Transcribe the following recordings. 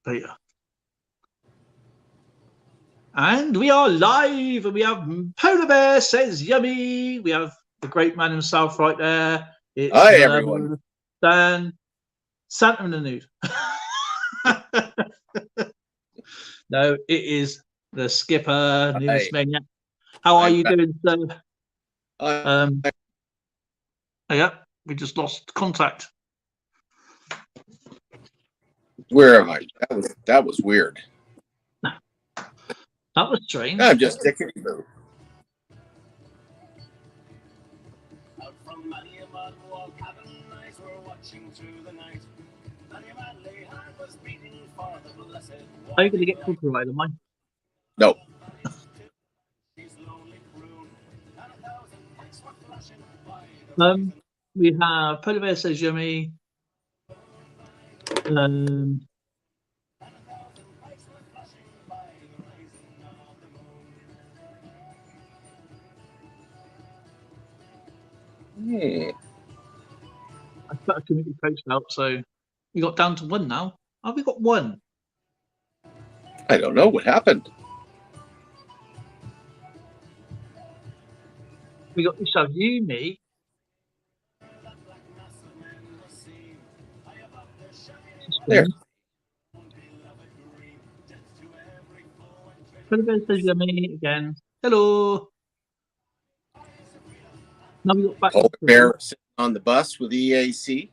Beta. And we are live, and we have Polar Bear says yummy. We have the great man himself right there. It's Hi, everyone. Dan, Santa in the nude. No, it is the skipper, Numismaniac. How are you doing, sir? Yeah, we just lost contact. Where am I? That was weird. That was strange. I'm just sticking you. Are you going to get copyrighted, am I? No. We have Polar Bear says yummy. I put a community post out, so we got down to one now. Have we got one? I don't know what happened. We got yourself, you, me. There. Polar Bear says yummy again. Hello. Now we got back. Polar Bear sitting on the bus with EAC.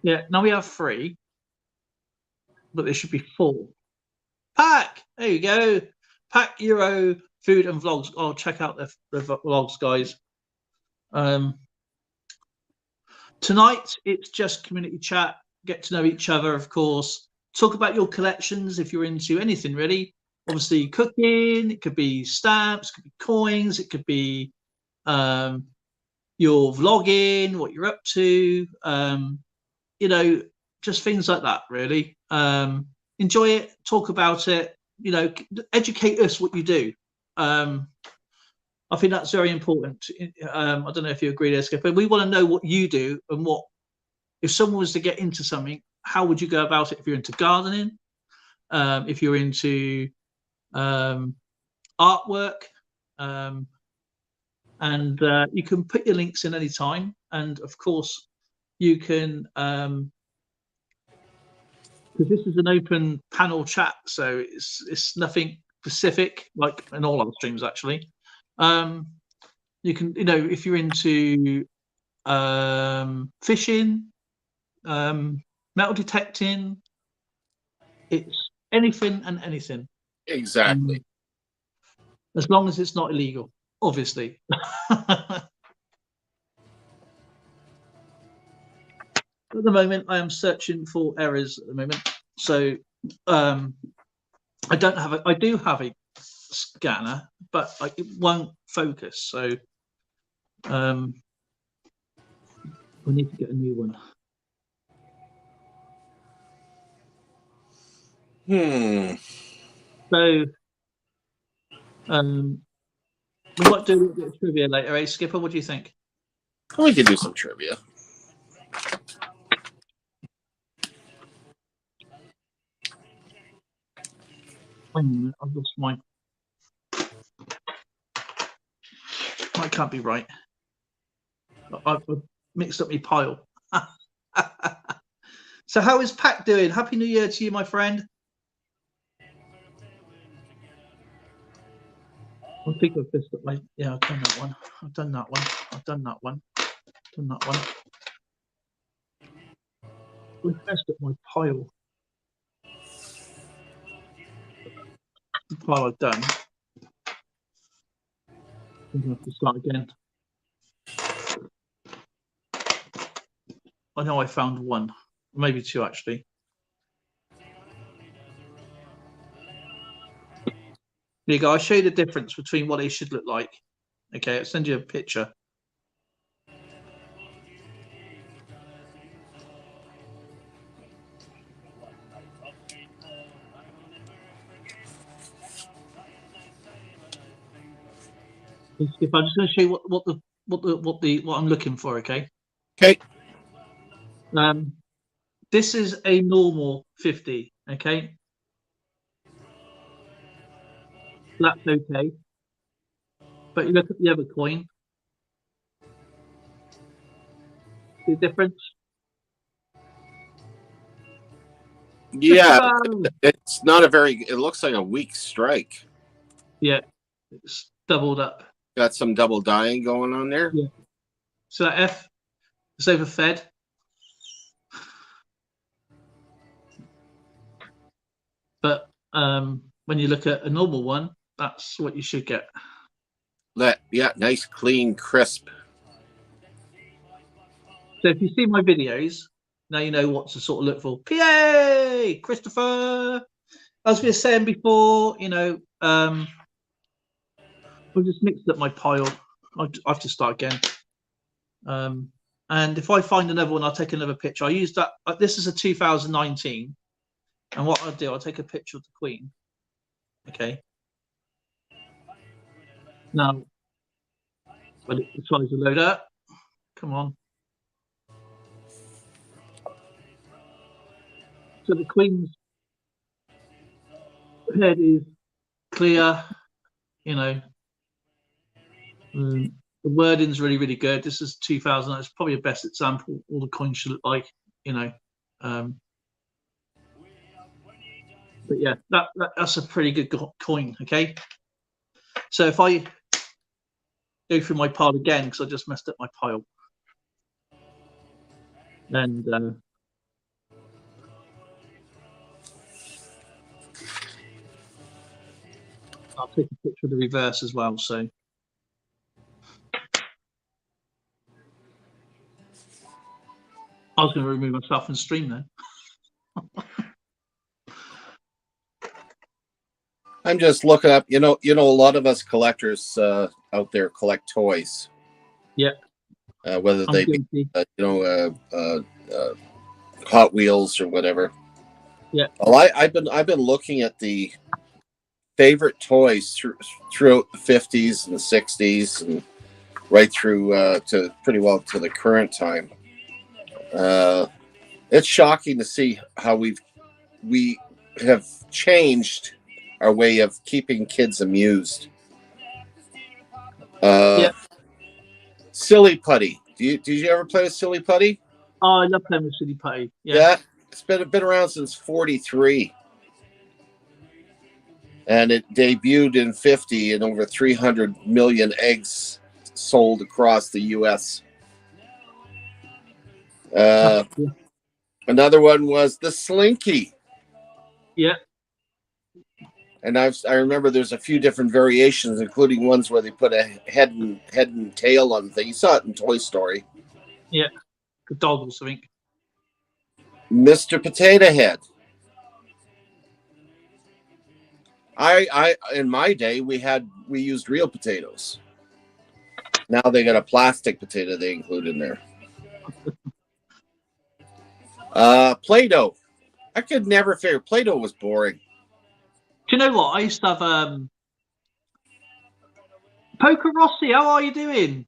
Yeah, now we have 3, but there should be 4. Pack, there you go. Pack Euro Food and Vlogs. Oh, check out the vlogs, guys. Tonight it's just community chat. Get to know each other, of course. Talk about your collections if you're into anything really. Obviously, cooking. It could be stamps. It could be coins. It could be your vlogging, what you're up to. You know, just things like that. Really. Enjoy it. Talk about it. You know, educate us what you do. I think that's very important. I don't know if you agree there, Skip, but we want to know what you do and what, if someone was to get into something, how would you go about it? If you're into gardening, if you're into artwork, and you can put your links in any time. And of course, you can, because this is an open panel chat, so it's nothing specific, like in all other streams actually. You can, you know, if you're into fishing, metal detecting, it's anything and anything. Exactly. As long as it's not illegal, obviously. At the moment, I am searching for errors at the moment. So I do have a scanner, but it won't focus. So we need to get a new one. So we might do a little bit of trivia later, eh, Skipper? What do you think? We could do some trivia. Wait a minute, I've lost my. I can't be right. I've mixed up my pile. So how is Pac doing? Happy New Year to you, my friend. I think I've messed up my. Yeah, I've done that one. I've done that one. I've done that one. Done that one. We've messed up my pile. The pile I've done. I'm going to have to start again. I know I found 1, maybe 2 actually. There you go. I'll show you the difference between what they should look like. Okay, I'll send you a picture. If I'm just going to show you what I'm looking for. Okay. Okay. This is a normal 50, okay? That's okay. But you look at the other coin. See the difference? Yeah, it's not a very. It looks like a weak strike. Yeah, it's doubled up. Got some double dying going on there. Yeah. So that F is overfed. But when you look at a normal one, that's what you should get. Yeah, nice, clean, crisp. So if you see my videos, now you know what to sort of look for. PA, Christopher. As we were saying before, you know, we just mixed up my pile. I have to start again. And if I find another one, I'll take another picture. I use that. This is a 2019. And what I'll do, I'll take a picture of the Queen. Okay. Now, when it tries to load up, come on. So the Queen's head is clear, you know. The wording's really, really good. This is 2000. It's probably the best example. All the coins should look like, you know. But yeah, that's a pretty good coin. Okay. So if I go through my pile again, because I just messed up my pile, and I'll take a picture of the reverse as well. So I was going to remove myself from stream then. I'm just looking up. You know, a lot of us collectors out there collect toys. Yeah. Whether they be, Hot Wheels or whatever. Yeah. Well, I've been looking at the favorite toys throughout the 50s and the 60s and right through to pretty well to the current time. It's shocking to see how we have changed our way of keeping kids amused. Silly putty. Did you ever play with silly putty? Oh, I love playing with silly putty. Yeah, it's been around since '43, and it debuted in '50, and over 300 million eggs sold across the U.S. Another one was the Slinky. Yeah. And I remember there's a few different variations, including ones where they put a head and tail on the thing. You saw it in Toy Story. Yeah, the dog or something. Mr. Potato Head. I in my day we used real potatoes. Now they got a plastic potato they include in there. Play-Doh. I could never figure Play-Doh was boring. Do you know what? I used to have Poker Rossi, how are you doing?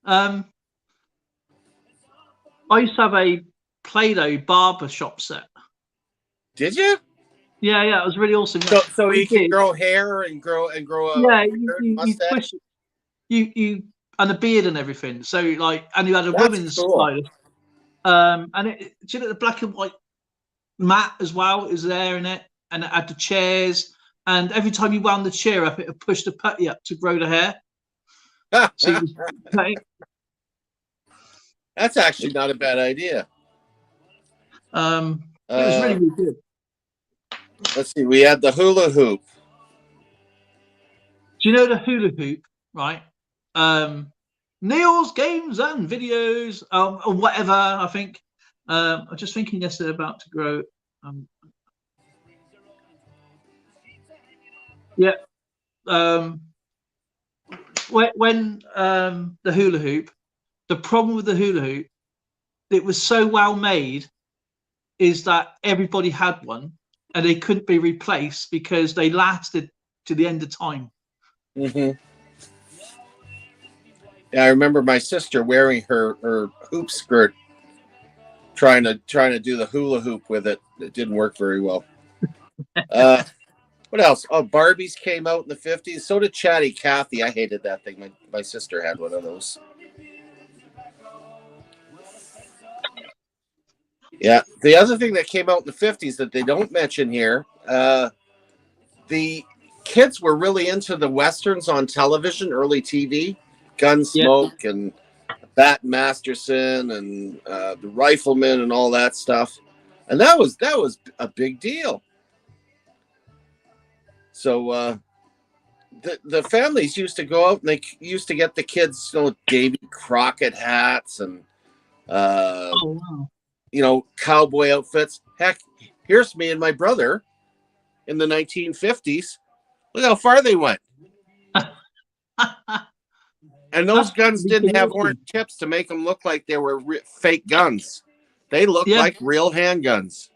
I used to have a Play-Doh barber shop set. Did you? Yeah, it was really awesome. So you can grow hair and grow a mustache. You and a beard and everything. So like, and you had a women's stylist. And do you know the black and white mat as well is there in it, and it had the chairs. And every time you wound the chair up, it would push the putty up to grow the hair. So that's actually not a bad idea. It was really, really good. Let's see. We had the hula hoop. Do you know the hula hoop, right? Neil's Games and Videos, or whatever, I think. I was just thinking yesterday about to grow. When the hula hoop, the problem with the hula hoop, it was so well made, is that everybody had one and they couldn't be replaced because they lasted to the end of time. Mm-hmm. Yeah, I remember my sister wearing her hoop skirt trying to do the hula hoop with it. It didn't work very well. What else? Oh, Barbies came out in the 50s. So did Chatty Cathy. I hated that thing. My sister had one of those. Yeah. The other thing that came out in the 50s that they don't mention here, the kids were really into the Westerns on television, early TV, Gunsmoke and Bat Masterson and the Rifleman and all that stuff. And that was a big deal. So the families used to go out and they used to get the kids, Davy Crockett hats and cowboy outfits. Heck, here's me and my brother in the 1950s. Look how far they went. And those guns didn't have orange tips to make them look like they were fake guns. They looked like real handguns.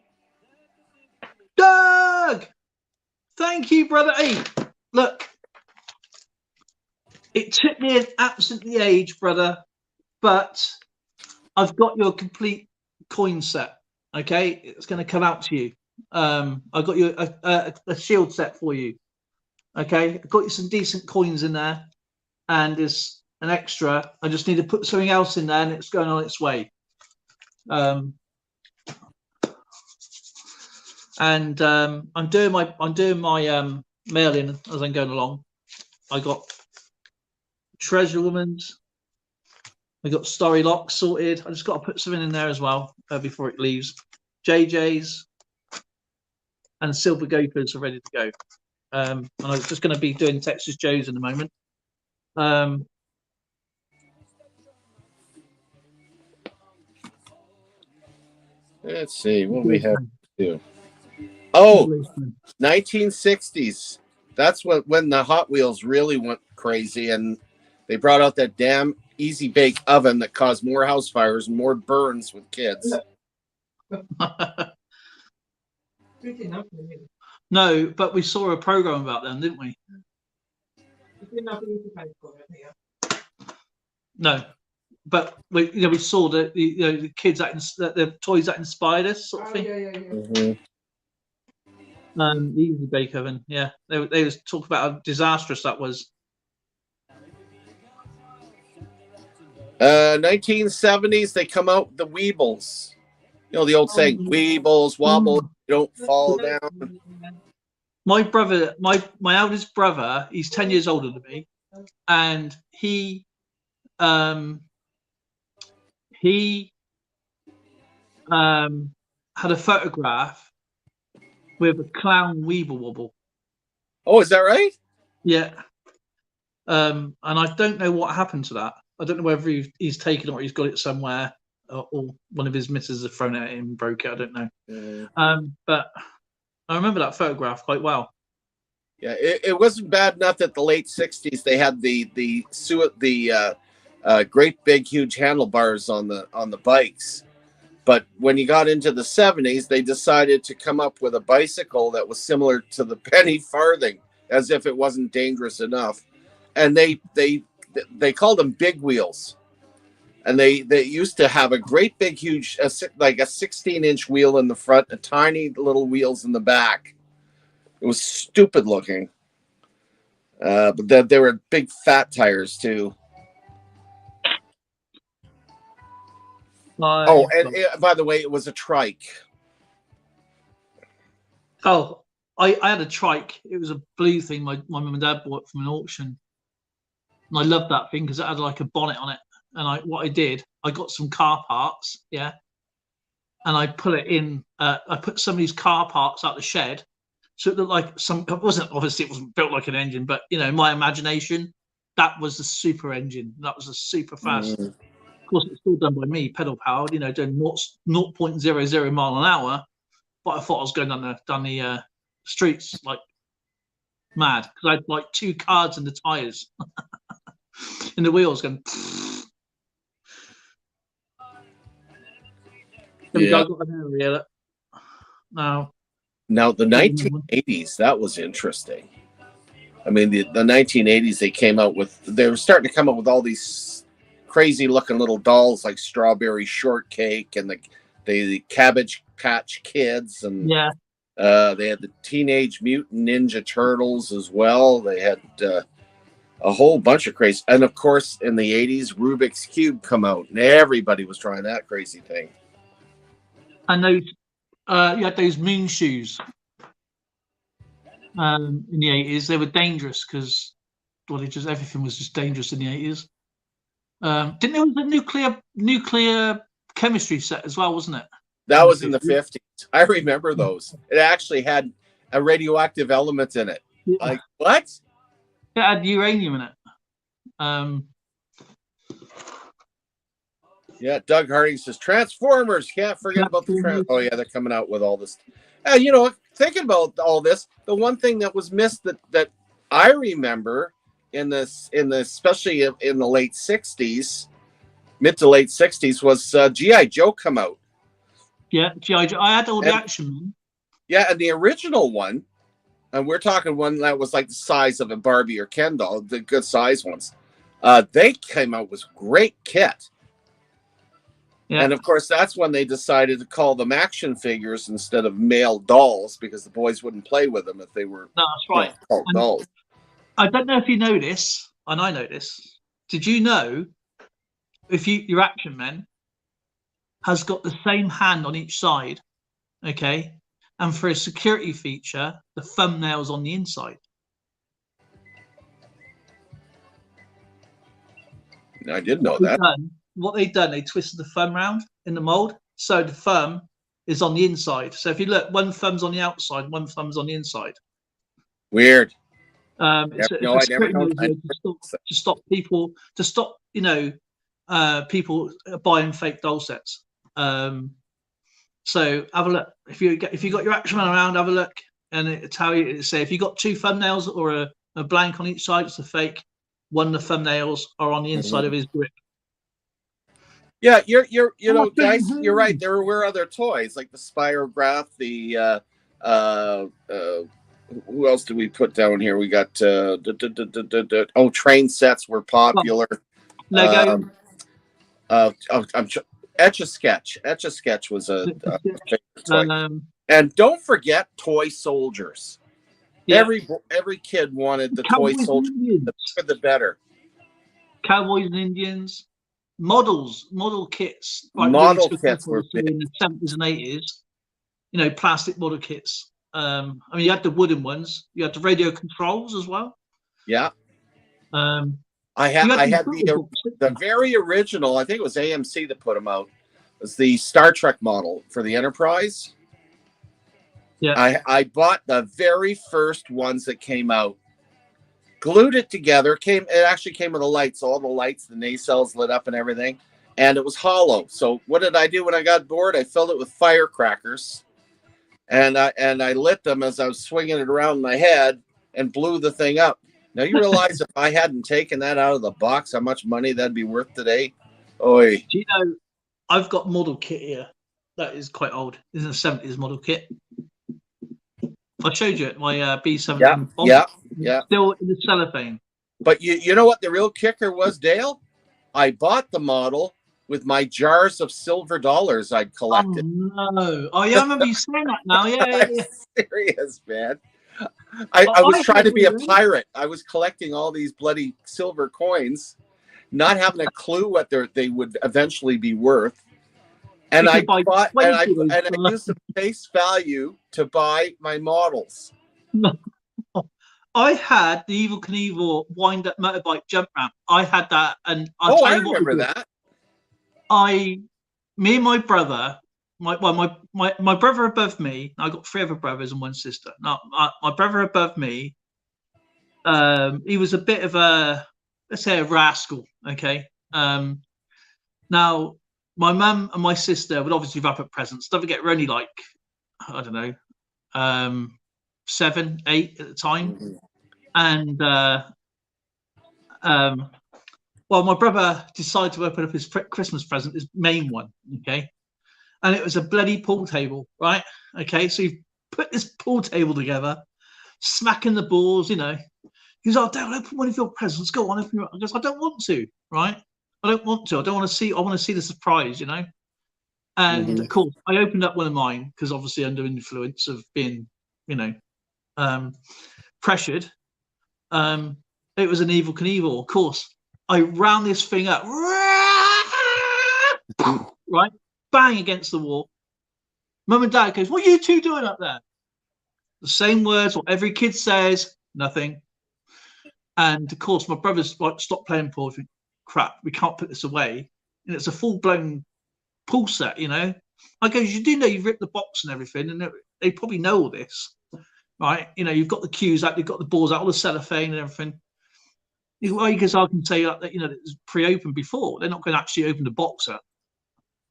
Doug! Thank you, brother. Hey, look. It took me an absolute age, brother, but I've got your complete coin set. Okay? It's going to come out to you. I've got you a shield set for you. Okay? I've got you some decent coins in there. And there's an extra. I just need to put something else in there, and it's going on its way. I'm doing my mailing as I'm going along. I got Treasure Woman's. I got Story Lock sorted. I just got to put something in there as well before it leaves. JJ's and Silver Gophers are ready to go. And I'm just going to be doing Texas Joe's in a moment. Let's see what we have to do. Oh, 1960s. That's when the Hot Wheels really went crazy, and they brought out that damn Easy Bake oven that caused more house fires and more burns with kids. No, but we saw a program about them, didn't we? No, but we saw the kids the toys that inspired us, sort of thing. Mm-hmm. The Easy Bake Oven, yeah. They was talking about how disastrous that was. 1970s, they come out the Weebles. The old saying, Weebles wobble, you don't fall down. My brother, my eldest brother, he's 10 years older than me, and he had a photograph with a clown Weeble Wobble. Oh, is that right? Yeah. And I don't know what happened to that. I don't know whether he's taken it or he's got it somewhere, or one of his missus have thrown it at him and broke it. I don't know. But I remember that photograph quite well. Yeah, it wasn't bad enough that the late 60s they had the great big huge handlebars on the bikes. But when you got into the 70s, they decided to come up with a bicycle that was similar to the penny farthing, as if it wasn't dangerous enough. And they called them big wheels. And they used to have a great big huge, like a 16-inch wheel in the front, and tiny little wheels in the back. It was stupid looking. But they were big fat tires too. And by the way, it was a trike. Oh, I had a trike. It was a blue thing my mum and dad bought from an auction. And I loved that thing because it had like a bonnet on it. And what I did, I got some car parts, and I put it in. I put some of these car parts out the shed, so it looked like it wasn't built like an engine, but in my imagination, that was the super engine. That was a super fast. Of course, it's still done by me, pedal powered. Doing 0.00 mile an hour. But I thought I was going down the streets like mad because I had like two cards in the tires, in the wheels going. Yeah. Now the 1980s, that was interesting. I mean, the 1980s, they were starting to come up with all these crazy looking little dolls like Strawberry Shortcake and the Cabbage Patch Kids, and Yeah. they had the Teenage Mutant Ninja Turtles as well. They had a whole bunch of crazy, and of course, in the 80s, Rubik's Cube come out, and everybody was trying that crazy thing. And those, you had those moon shoes in the 80s. They were dangerous because, well, everything was just dangerous in the 80s. Didn't there was a nuclear chemistry set as well, wasn't it? That was in the 50s. I remember those. It actually had a radioactive element in it. Yeah. Like, what? It had uranium in it. Yeah, Doug Harding says Transformers. Can't forget about the Oh yeah, they're coming out with all this. You know, thinking about all this, the one thing that was missed that I remember in especially in the late 60s, mid to late 60s, was G.I. Joe come out. Yeah, G.I. Joe. I had all the action. Yeah, and the original one, and we're talking one that was like the size of a Barbie or Ken doll, the good size ones. They came out with great kit. Yeah. And of course, that's when they decided to call them action figures instead of male dolls, because the boys wouldn't play with them if they were that's right. Called dolls. I don't know if you know this, and I know this. Did you know if your Action Man has got the same hand on each side, okay? And for a security feature, the thumbnail's on the inside. I did know that. What they've done, they twisted the thumb round in the mold, so the thumb is on the inside. So if you look, one thumb's on the outside, one thumb's on the inside. Weird. It's a security measure to stop people, people buying fake doll sets. So have a look. If you got your Action Man around, have a look, and it'll tell you. It'll say if you got two thumbnails or a blank on each side, it's a fake. One of the thumbnails are on the inside of his grip. Yeah, you know, guys, you're right. There were other toys like the Spirograph, the who else did we put down here? We got train sets were popular. Lego. Etch-a-Sketch. Etch-a-Sketch was a favorite toy. And don't forget toy soldiers. Yeah. Every kid wanted the Cowboys toy soldiers. The better. Cowboys and Indians. Model kits. Like model kits were big. In the 70s and 80s. You know, plastic model kits. I mean, you had the wooden ones. You had the radio controls as well. Yeah. I had the very original. I think it was AMC that put them out. It was the Star Trek model for the Enterprise. Yeah. I bought the very first ones that came out. Glued it together. It actually came with the lights, all the lights, the nacelles lit up and everything, and it was hollow. So what did I do when I got bored? I filled it with firecrackers, and I lit them as I was swinging it around my head and blew the thing up. Now you realize if I hadn't taken that out of the box, how much money that'd be worth today? Oi! Do you know? I've got model kit here. That is quite old. It's a 70s model kit. I showed you it, my B17. Yeah. Still in the cellophane. But you know what the real kicker was, Dale? I bought the model with my jars of silver dollars I'd collected. Oh, no. Oh, yeah, I remember you saying that now. Yeah. Serious, man. I was trying to be a pirate. I was collecting all these bloody silver coins, not having a clue what they would eventually be worth. And I used the face value to buy my models. I had the Evel Knievel wind-up motorbike jump ramp. I had that, and I remember that. Me and my brother, my brother above me. I got three other brothers and one sister. Now, my brother above me, he was a bit of let's say a rascal. Okay. Now, my mum and my sister would obviously wrap up presents. Don't forget, we're only like, I don't know, 7, 8 at the time. Mm-hmm. And well, my brother decided to open up his Christmas present, his main one, okay? And it was a bloody pool table, right? Okay, so you put this pool table together, smacking the balls, you know. He goes, "Oh, Dad, open one of your presents. Go on, open your." I goes, "I don't want to, right? I don't want to. I want to see the surprise, you know." And of course, I opened up one of mine because obviously under influence of being, pressured. It was an Evil Knievel. Of course, I round this thing up, right, bang against the wall. Mum and Dad goes, "What are you two doing up there?" The same words, what every kid says, nothing. And of course, my brother's like, "Stop playing pool." Crap, we can't put this away. And it's a full-blown pool set, I go, "You do know you've ripped the box and everything, and they probably know all this, right? You've got the cues out, you've got the balls out, all the cellophane and everything." Well, because I can say that it's pre-opened before. They're not going to actually open the box up.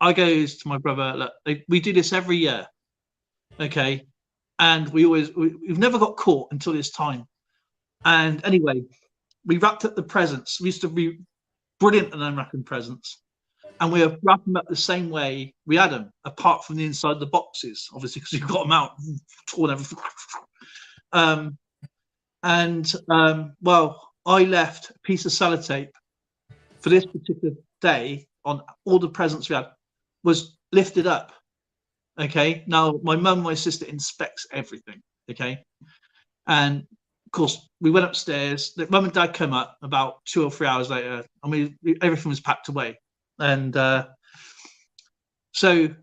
I goes to my brother, "Look, we do this every year, okay? And we've never got caught until this time. And anyway, we wrapped up the presents. We used to be brilliant at unwrapping presents. And we were wrapping them up the same way we had them, apart from the inside of the boxes, obviously, because you've got them out, torn everything." Well, I left a piece of sellotape for this particular day on all the presents we had, was lifted up. Okay. Now, my mum and my sister inspects everything. Okay. And of course, we went upstairs. Mum and Dad came up about 2 or 3 hours later, and everything was packed away. And so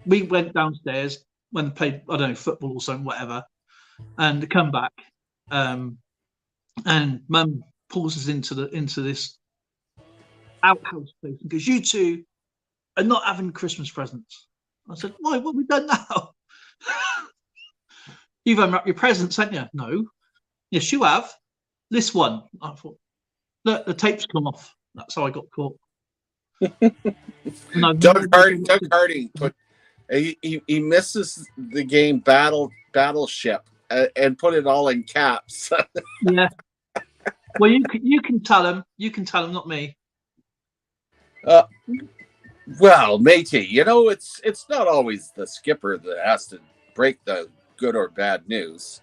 we went downstairs when they played, I don't know, football or something, whatever, and to come back. And Mum pulls us into this outhouse place and goes, "You two are not having Christmas presents." I said, "Why? What have we done now?" "You've unwrapped your presents, haven't you?" "No." "Yes, you have. This one." I thought, "Look, the tape's come off." That's how I got caught. Doug Harding put he misses the game Battleship and put it all in caps. Yeah. Well, you can tell him. You can tell him, not me. Well, matey, it's not always the skipper that has to break the good or bad news.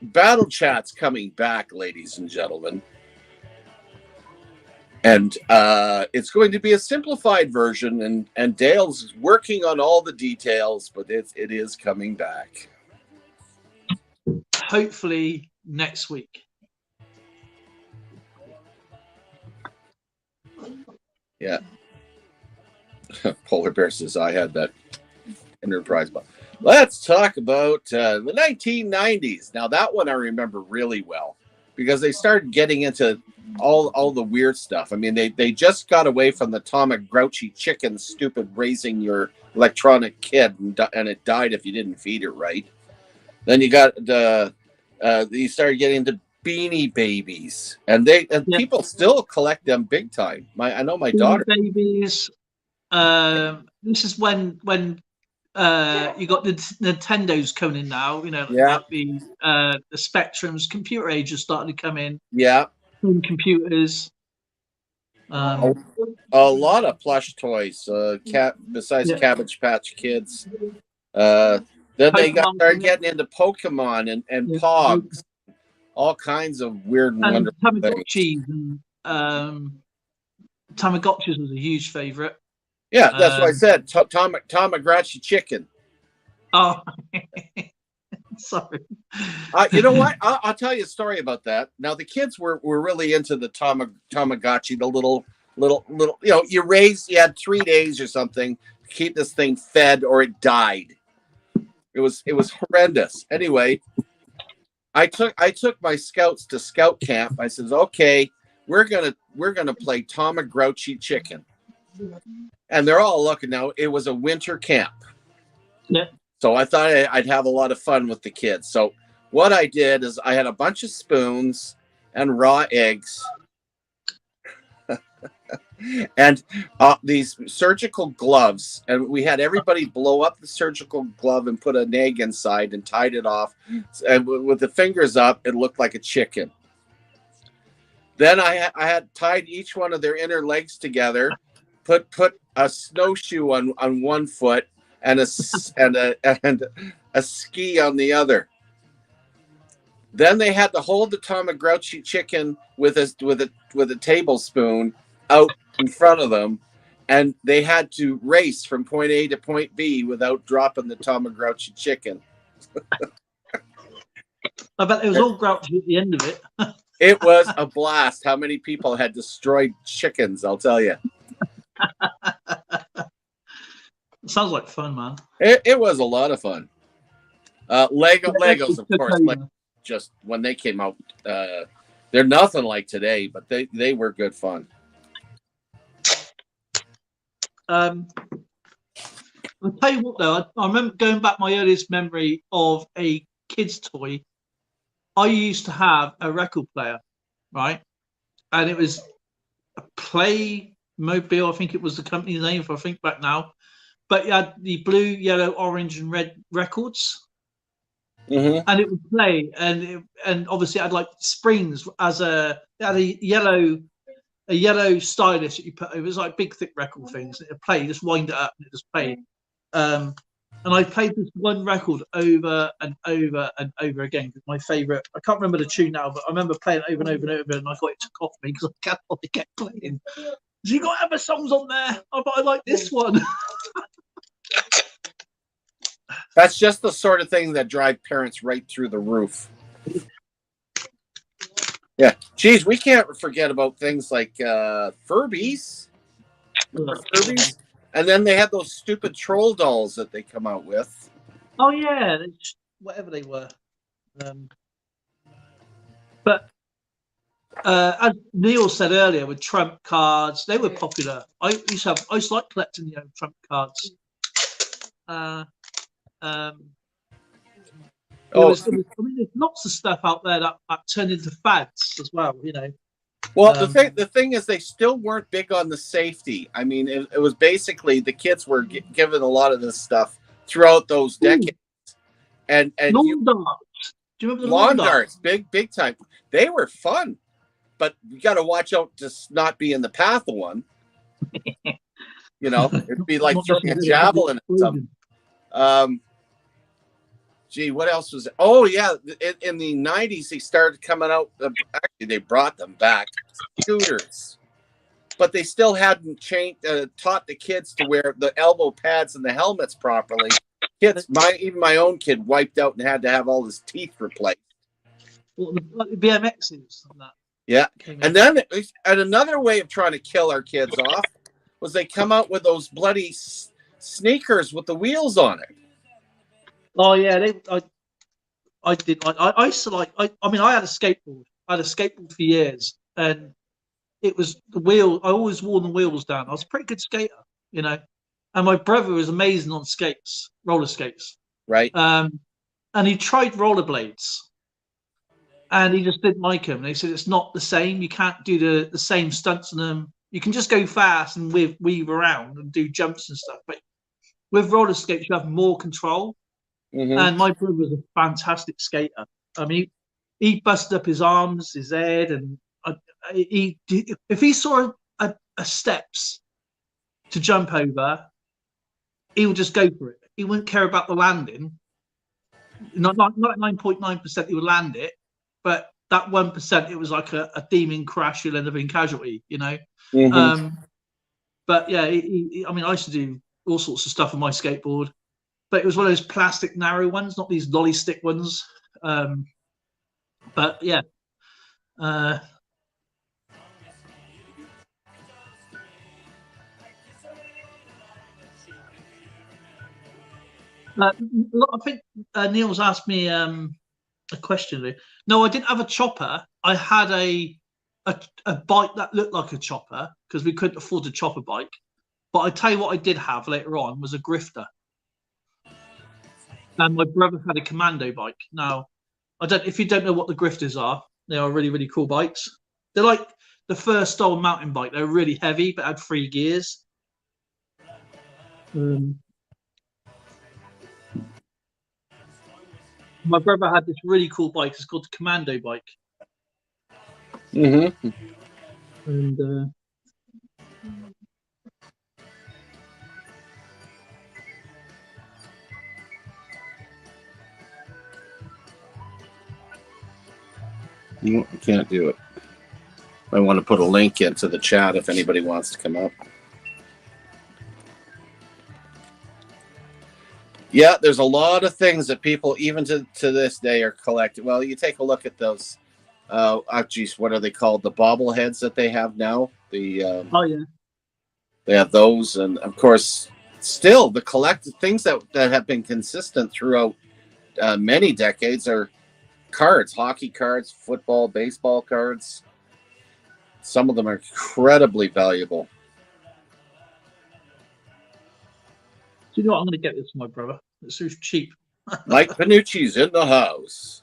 Battle Chat's coming back, ladies and gentlemen. And it's going to be a simplified version, and Dale's working on all the details, but it is coming back. Hopefully next week. Yeah. Polar Bear says, "I had that Enterprise box." Let's talk about the 1990s. Now, that one I remember really well because they started getting into all the weird stuff. I mean, they just got away from the Tamagotchi chicken, stupid raising your electronic kid, and it died if you didn't feed it right. Then you got you started getting into Beanie Babies, and people still collect them big time. I know my daughter. Babies. This is when you got the Nintendos coming in now. The Spectrums, computer age is starting to come in. Yeah. Computers. A lot of plush toys. Besides Cabbage Patch Kids. Then they started getting into Pokemon and Pogs. All kinds of weird and wonderful Tamagotchis things. Tamagotchis was a huge favorite. Yeah, that's what I said. Tamagotchi chicken. Oh, sorry. You know what? I'll tell you a story about that. Now, the kids were really into the Tamagotchi, the little. You had 3 days or something to keep this thing fed, or it died. It was horrendous. Anyway, I took my scouts to scout camp. I says, "Okay, we're gonna play Tamagotchi chicken." And they're all looking now. It was a winter camp. Yeah. So I thought I'd have a lot of fun with the kids. So what I did is I had a bunch of spoons and raw eggs and these surgical gloves. And we had everybody blow up the surgical glove and put an egg inside and tied it off. And with the fingers up, it looked like a chicken. Then I had tied each one of their inner legs together, put a snowshoe on one foot and a ski on the other. Then they had to hold the Tamagotchi chicken with a tablespoon out in front of them, and they had to race from point A to point B without dropping the Tamagotchi chicken. I bet it was all grouchy at the end of it. It was a blast. How many people had destroyed chickens? I'll tell you. Sounds like fun, man. It was a lot of fun. Legos, of course, like just when they came out, they're nothing like today, but they were good fun. I'll tell you what, though, I remember going back, my earliest memory of a kid's toy. I used to have a record player, right? And it was a Playmobil, I think it was the company's name, if I think back now. But you had the blue, yellow, orange, and red records. Mm-hmm. And it would play, and obviously it had like springs as it had a yellow stylus that you put over. It was like big thick record things. It would play, you just wind it up and it just played. And I played this one record over and over and over again. My favourite, I can't remember the tune now, but I remember playing it over and over and over, and I thought it took off me because I kept playing. So you got other songs on there, but I like this one. That's just the sort of thing that drive parents right through the roof. Yeah. Geez, we can't forget about things like Furbies. Furbies. And then they had those stupid troll dolls that they come out with. Oh, yeah. Whatever they were. But as Neil said earlier, with trump cards, they were popular. I used to like collecting trump cards. There's lots of stuff out there that turned into fads as well, Well, the thing is, they still weren't big on the safety. I mean, it was basically the kids were given a lot of this stuff throughout those decades. And lawn darts. Do you remember the lawn darts? Big time. They were fun, but you got to watch out to not be in the path of one. It'd be like throwing a javelin at something. Gee, what else was it? Oh, yeah. In the 90s, they started coming out. Actually, they brought them back. Scooters. But they still hadn't taught the kids to wear the elbow pads and the helmets properly. Even my own kid wiped out and had to have all his teeth replaced. Well, the BMXs and that. Yeah. And then another way of trying to kill our kids off was they come out with those bloody sneakers with the wheels on it. Oh yeah, I did. I used to like. I had a skateboard. I had a skateboard for years, and it was the wheel. I always wore the wheels down. I was a pretty good skater, And my brother was amazing on skates, roller skates. Right. And he tried rollerblades, and he just didn't like them. And they said it's not the same. You can't do the same stunts on them. You can just go fast and weave around and do jumps and stuff, but with roller skates you have more control. Mm-hmm. And my brother was a fantastic skater. I mean, he busted up his arms, his head, and if he saw a steps to jump over, he would just go for it. He wouldn't care about the landing. Not 9.9% he would land it, but that 1%, it was like a demon crash. You'll end up in casualty, Mm-hmm. But yeah, I used to do all sorts of stuff on my skateboard. But it was one of those plastic narrow ones, not these lolly stick ones. But yeah. I think Neil's asked me a question. No, I didn't have a chopper. I had a bike that looked like a chopper because we couldn't afford a chopper bike. But I tell you what I did have later on was a grifter. And my brother had a commando bike. Now, if you don't know what the grifters are, they are really, really cool bikes. They're like the first style mountain bike. They're really heavy, but had 3 gears. My brother had this really cool bike. It's called the commando bike. Mm-hmm. And you can't do it. I want to put a link into the chat if anybody wants to come up. Yeah, there's a lot of things that people, even to this day, are collecting. Well, you take a look at those. Geez, what are they called? The bobbleheads that they have now. Oh yeah. They have those, and of course, still the collected things that have been consistent throughout many decades are cards, hockey cards, football, baseball cards. Some of them are incredibly valuable. Do you know what? I'm going to get this for my brother. It's so cheap. Mike Panucci's in the house.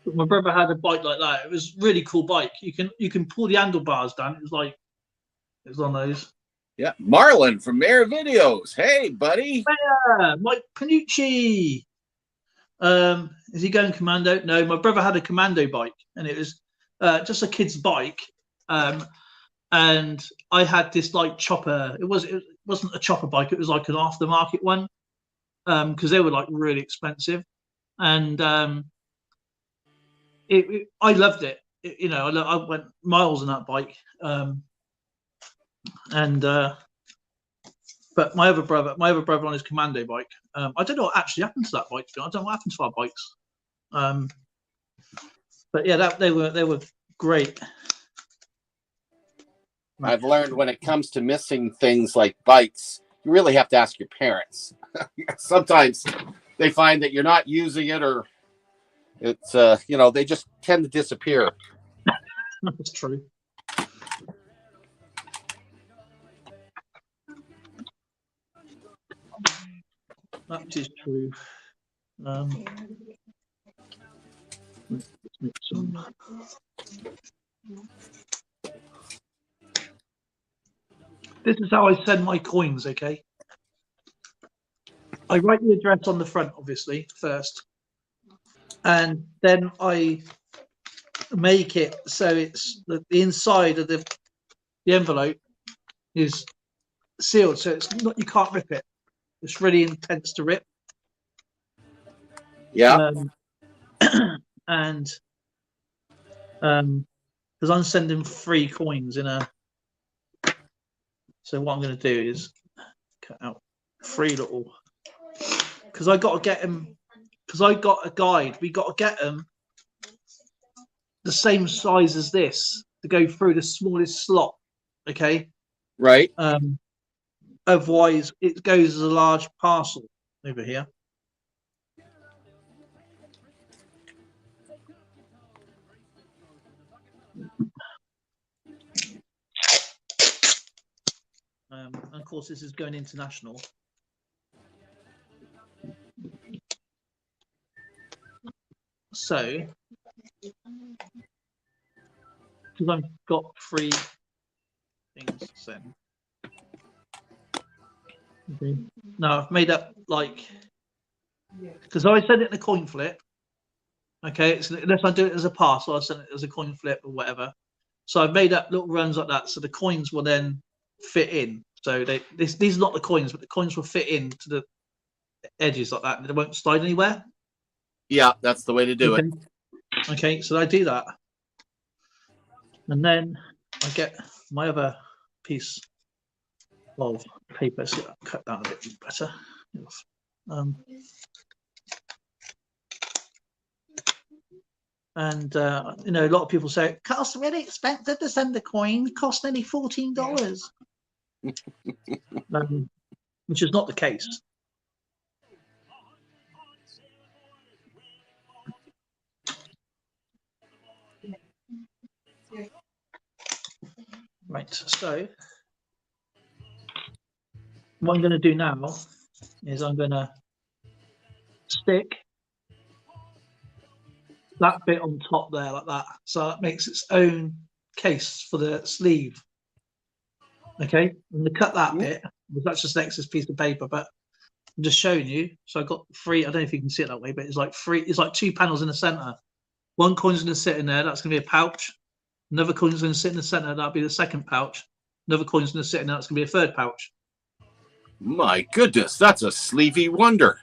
My brother had a bike like that. It was a really cool bike. You can pull the handlebars down. It was on those. Yeah, Marlon from Mayor Videos. Hey, buddy. Yeah, Mike Panucci. Is he going commando? No, my brother had a commando bike, and it was just a kid's bike. And I had this like chopper. It wasn't a chopper bike. It was like an aftermarket one, because they were like really expensive. And I loved it. I went miles on that bike. But my other brother on his commando bike. I don't know what actually happened to that bike. I don't know what happened to our bikes. But yeah, they were great. I've learned when it comes to missing things like bikes, you really have to ask your parents. Sometimes they find that you're not using it, or it's they just tend to disappear. That's true. That is true. Let's make some. This is how I send my coins, okay? I write the address on the front, obviously, first. And then I make it so it's the inside of the envelope is sealed, so it's not, you can't rip it. It's really intense to rip. Yeah. And because I'm sending 3 coins in a. So what I'm going to do is cut out 3 little. Because I got to get them. Because I got a guide. We got to get them the same size as this to go through the smallest slot. Okay. Right. Otherwise, it goes as a large parcel over here. And of course, this is going international. So, because I've got 3 things to send. Okay. Now I've made up because I send it in a coin flip. Okay, unless I do it as a parcel, I send it as a coin flip or whatever. So I've made up little runs like that, so the coins will then fit in. So these are not the coins, but the coins will fit into the edges like that, and they won't slide anywhere. Yeah, that's the way to do it. Okay, so I do that, and then I get my other piece of paper. So I'll cut down a bit better. And a lot of people say it costs really expensive to send a coin. It costs nearly $14, which is not the case. Right. So what I'm going to do now is I'm going to stick that bit on top there like that, so that makes its own case for the sleeve. Okay, I'm going to cut that bit. That's just an excess piece of paper, but I'm just showing you. So I've got 3. I don't know if you can see it that way, but it's like 3. It's like 2 panels in the center. One coin's going to sit in there. That's going to be a pouch. Another coin's going to sit in the center. That'll be the second pouch. Another coin's going to sit in there. That's going to be a third pouch. My goodness, that's a sleevey wonder.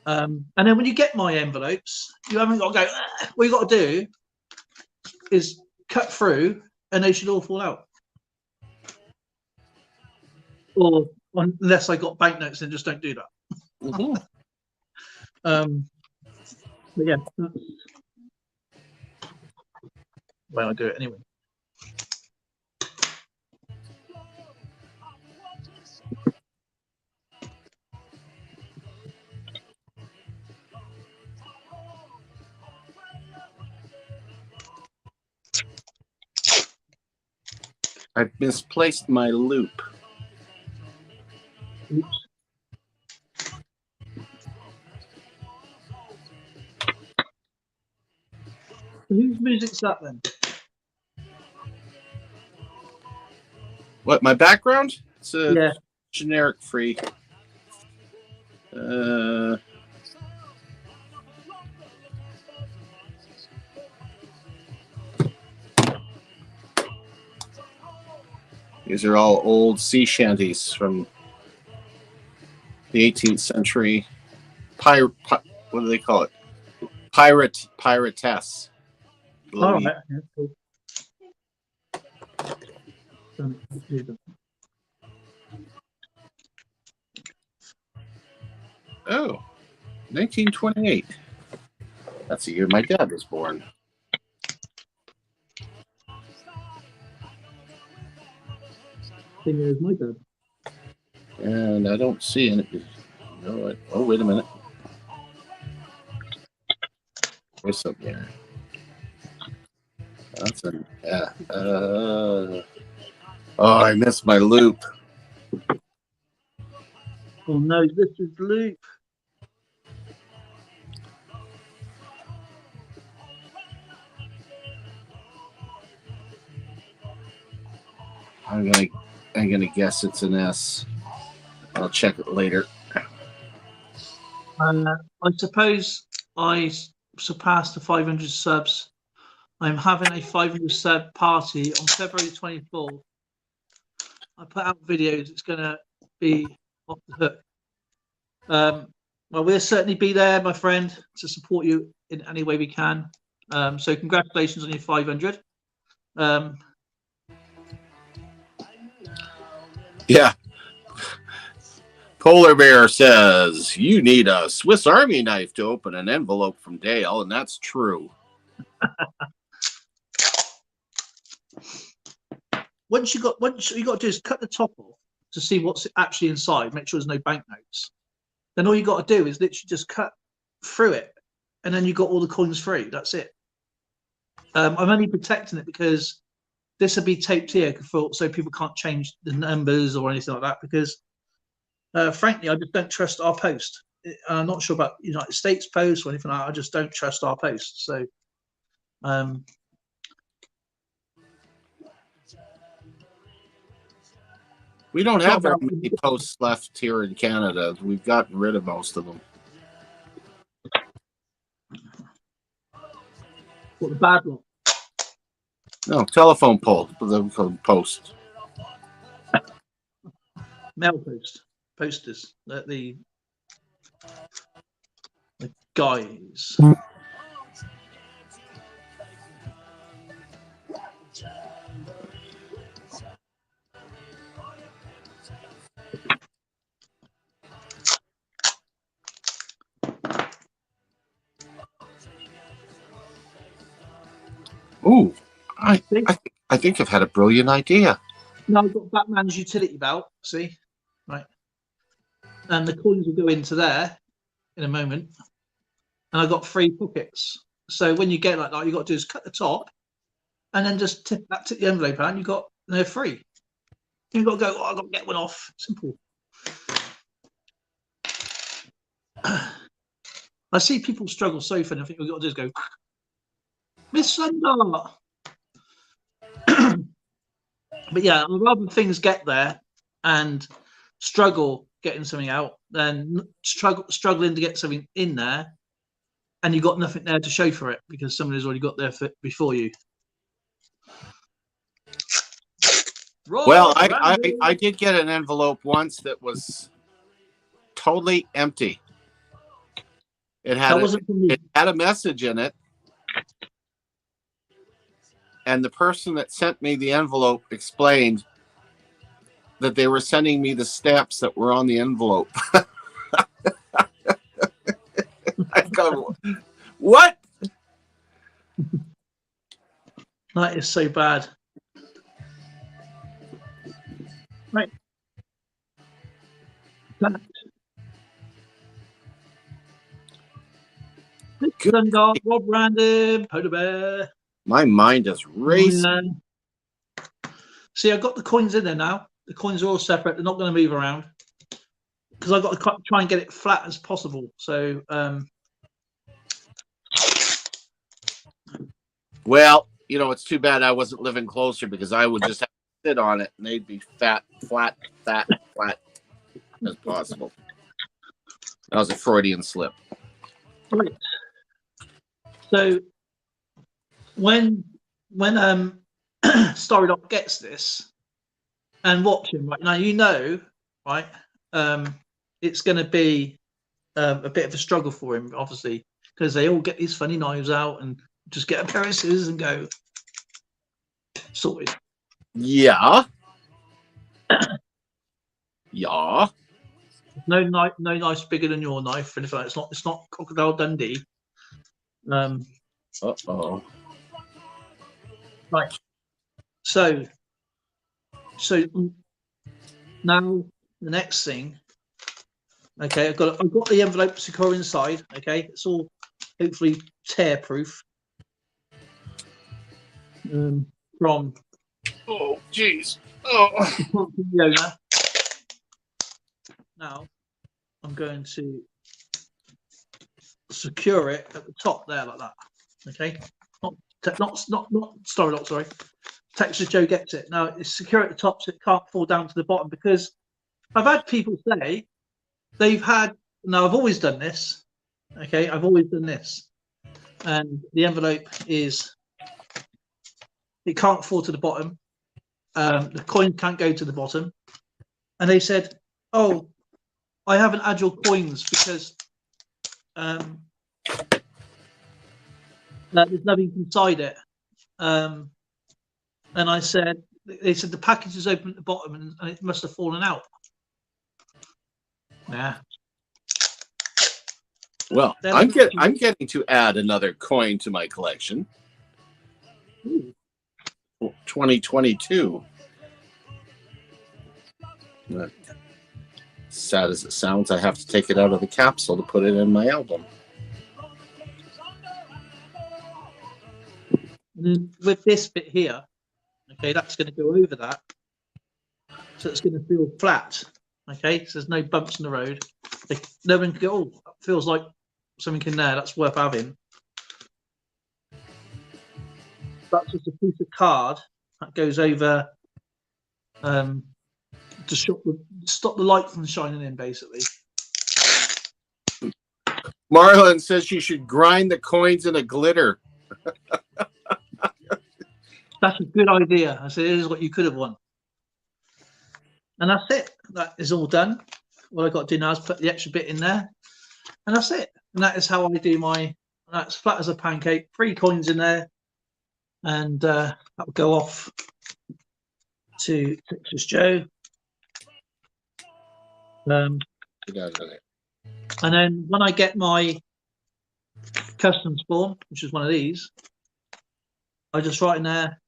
And then when you get my envelopes, you haven't got to go. What you got to do is cut through, and they should all fall out. or unless I got banknotes, then just don't do that. Mm-hmm. But yeah, that's the way I do it anyway. I've misplaced my loop. Oops. Whose music's that then? What, my background? It's a Yeah. generic free. These are all old sea shanties from the 18th century. What do they call it? Piratess. All right. Yeah, cool. Oh, 1928. That's the year my dad was born. Same year as my dad. And I don't see any. No, oh, wait a minute. There's something there. That's an. Oh, I missed my loop. Oh no, this is loop. I'm gonna guess it's an S. I'll check it later. I suppose I surpassed the 500 subs. I'm having a 500 sub party on February 24th. I put out videos. It's going to be off the hook. Well, we'll certainly be there, my friend, to support you in any way we can. So congratulations on your 500. Yeah. Polar Bear says, you need a Swiss Army knife to open an envelope from Dale, and that's true. Once you got to do is cut the top off to see what's actually inside. Make sure there's no banknotes. Then all you got to do is literally just cut through it, and then you got all the coins free. That's it. I'm only protecting it because this will be taped here so people can't change the numbers or anything like that. Because frankly, I just don't trust our post. I'm not sure about United States Post or anything like that. I just don't trust our post. So. We don't have very many posts left here in Canada. We've gotten rid of most of them. What, the bad one? No, telephone poll. Post. Mail posters. The guys. Ooh, I think I've had a brilliant idea. No, I've got Batman's utility belt. See, right, and the coins will go into there in a moment. And I've got 3 pockets. So when you get like that, you got to do is cut the top, and then just tip the envelope out, and you got they're free. You've got to go. Oh, I've got to get one off. Simple. I see people struggle so often. I think we've got to do is go, Miss Sundar. But yeah, rather things get there and struggle getting something out than struggling to get something in there, and you've got nothing there to show for it because somebody's already got there before you. Well, I did get an envelope once that was totally empty. It had a message in it, and the person that sent me the envelope explained that they were sending me the stamps that were on the envelope. I go, what? That is so bad. Right. Dundalk, Rob Random, Polar Bear. My mind is racing. See, I've got the coins in there now. The coins are all separate. They're not going to move around because I've got to try and get it flat as possible. So, well, you know, it's too bad I wasn't living closer because I would just have to sit on it and they'd be flat as possible. That was a Freudian slip. Right. So when Storylock gets this and watching right now, you know, right, it's going to be a bit of a struggle for him, obviously, because they all get these funny knives out and just get a pair of scissors and go sorted. Yeah. Yeah. No knife's bigger than your knife, and it's not Crocodile Dundee. Uh-oh. Right. So now the next thing. Okay, I've got the envelope secure inside. Okay, it's all hopefully tear proof. From Oh, jeez. Oh. the owner. Now I'm going to secure it at the top there like that. Okay, not Storylock, sorry. Texas Joe gets it. Now it's secure at the top so it can't fall down to the bottom, because I've had people say they've had. Now I've always done this. Okay, I've always done this, and the envelope is. It can't fall to the bottom. The coin can't go to the bottom. And they said, "Oh, I haven't had your coins because there's nothing inside it." And I said, "They said the package is open at the bottom and it must have fallen out." Yeah. Well, I'm getting to add another coin to my collection. Ooh. 2022. Sad as it sounds, I have to take it out of the capsule to put it in my album. And then with this bit here, okay, that's going to go over that, so it's going to feel flat. Okay, so there's no bumps in the road. No one can go, "Oh, that feels like something in there. That's worth having." That's just a piece of card that goes over to stop the light from shining in, basically. Marlon says you should grind the coins in a glitter. That's a good idea. I said, "This is what you could have won." And that's it. That is all done. What I've got to do now is put the extra bit in there, and that's it. And that is how I do my. That's flat as a pancake. 3 coins in there, and that will go off to Texas Joe. And then when I get my customs form, which is one of these, I just write in there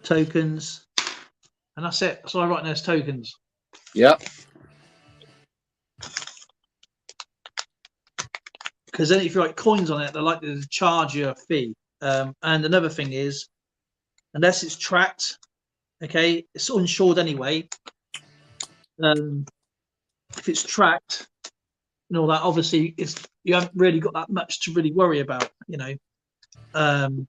tokens, and that's it. So I write in there as tokens. Yep. Because then if you write coins on it, they're likely to charge you a fee. And another thing is, unless it's tracked, okay, it's uninsured anyway. If it's tracked and all that, obviously you haven't really got that much to really worry about, you know. And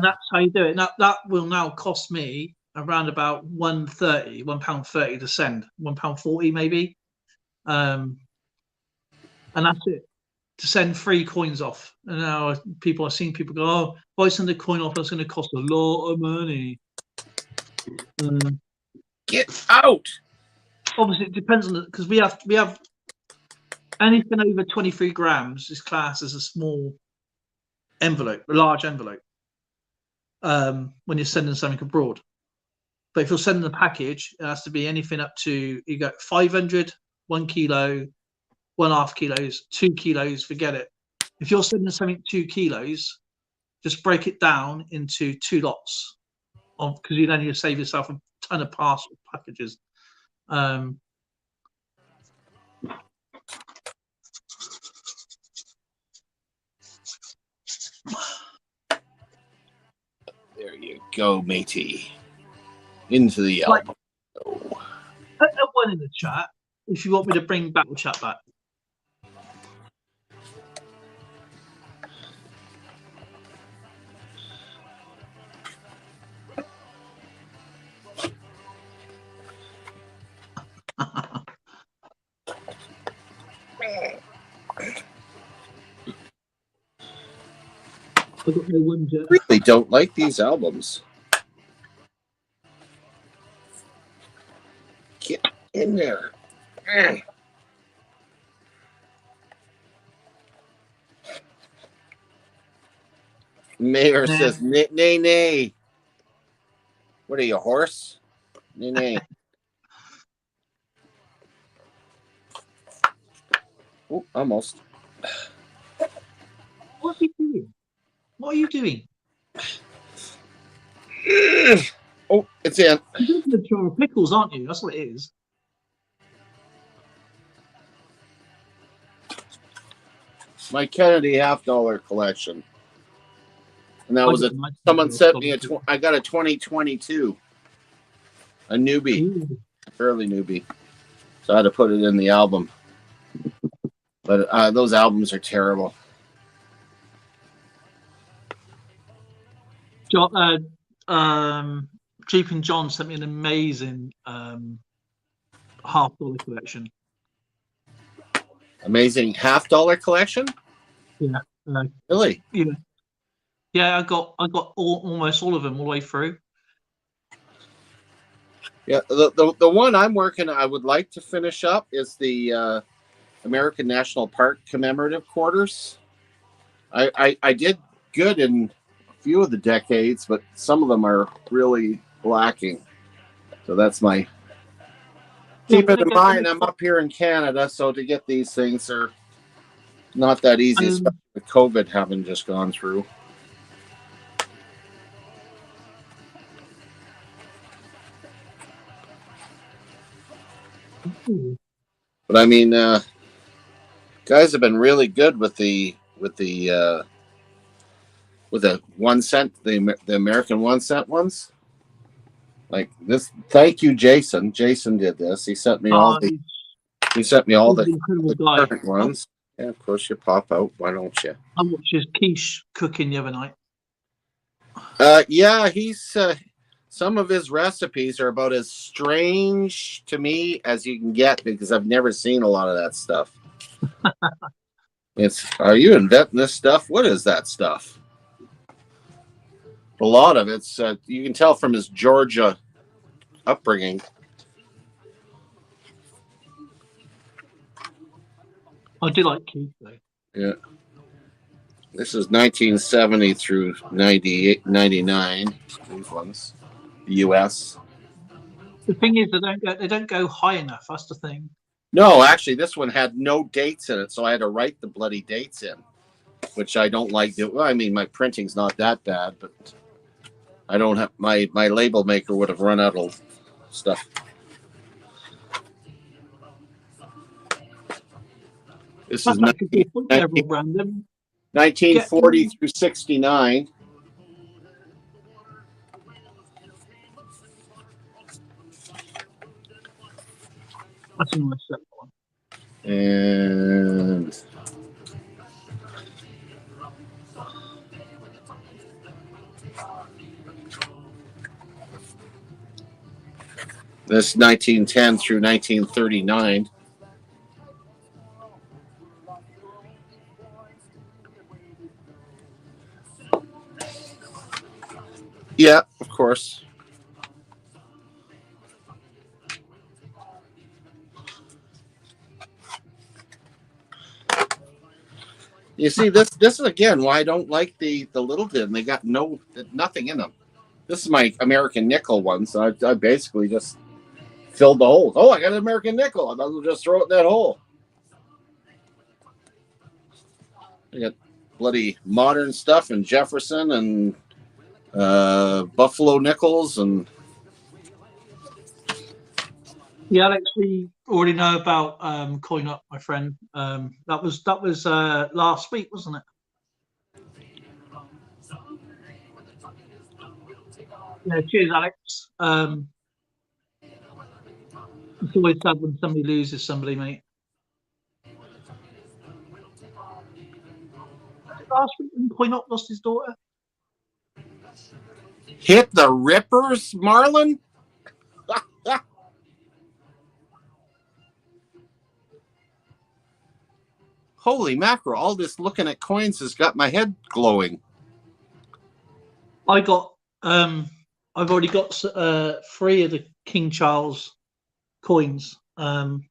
that's how you do it. Now that will now cost me around about £1.30 to send, £1.40 maybe. And that's it. To send 3 coins off. And now I've seen people go, "Oh, if I send a coin off, that's going to cost a lot of money." Get out! obviously it depends on because we have anything over 23 grams is classed as a small envelope, a large envelope. When you're sending something abroad, but if you're sending a package, it has to be anything up to you got 500, 1 kilo, 1.5 kilos, 2 kilos. Forget it. If you're sending something 2 kilos, just break it down into 2 lots, because you then you save yourself a ton of parcel packages. There you go, matey. Into the album. Put that one in the chat if you want me to bring Battle Chat back. I've got no wonder. I really don't like these albums. Get in there. Mayor says, nay, nay. What are you, a horse? Nay, nay. Oh, almost. What are you doing? What are you doing? Oh, it's in. You're doing the jar of pickles, aren't you? That's what it is. My Kennedy $50 collection. And that was someone sent me I got a 2022. A newbie. Ooh. Fairly newbie. So I had to put it in the album. But those albums are terrible. Jeep and John sent me an amazing $50 collection. Amazing $50 collection? Yeah. Really? Yeah. Yeah, I got almost all of them all the way through. Yeah, the one I'm working I would like to finish up is the American National Park commemorative quarters. I did good in a few of the decades, but some of them are really lacking. So that's my... Keep it in mind, I'm up here in Canada, so to get these things are not that easy, especially with COVID having just gone through. But I mean, guys have been really good with the 1 cent, the American 1 cent ones. Like this. Thank you, Jason. Jason did this. He sent me all the. He sent me all the current ones. Yeah, of course you pop out. Why don't you? I watched his quiche cooking the other night. Yeah, he's. Some of his recipes are about as strange to me as you can get because I've never seen a lot of that stuff. Are you inventing this stuff? What is that stuff? A lot of it's, you can tell from his Georgia upbringing. I do like quiche though. Yeah. This is 1970 through 98, 99. These ones. U.S. The thing is, they don't go high enough. That's the thing. No, actually, this one had no dates in it, so I had to write the bloody dates in, which I don't like. Well, I mean, my printing's not that bad, but I don't have my label maker would have run out of stuff. This is 1940 through 69. That's a nice set one. And this 1910 through 1939. Yeah, of course. You see, this is again why I don't like the Littleton. They got nothing in them. This is my American nickel one, so I basically just filled the holes. Oh, I got an American nickel. I might as well just throw it in that hole. I got bloody modern stuff and Jefferson and Buffalo nickels and. Yeah, Alex, we already know about Coin Up, my friend. That was last week, wasn't it? Yeah, cheers, Alex. It's always sad when somebody loses somebody, mate. Last week when Coin Up lost his daughter. Hit the Rippers, Marlon? Holy mackerel, all this looking at coins has got my head glowing. I've already got 3 of the King Charles coins. And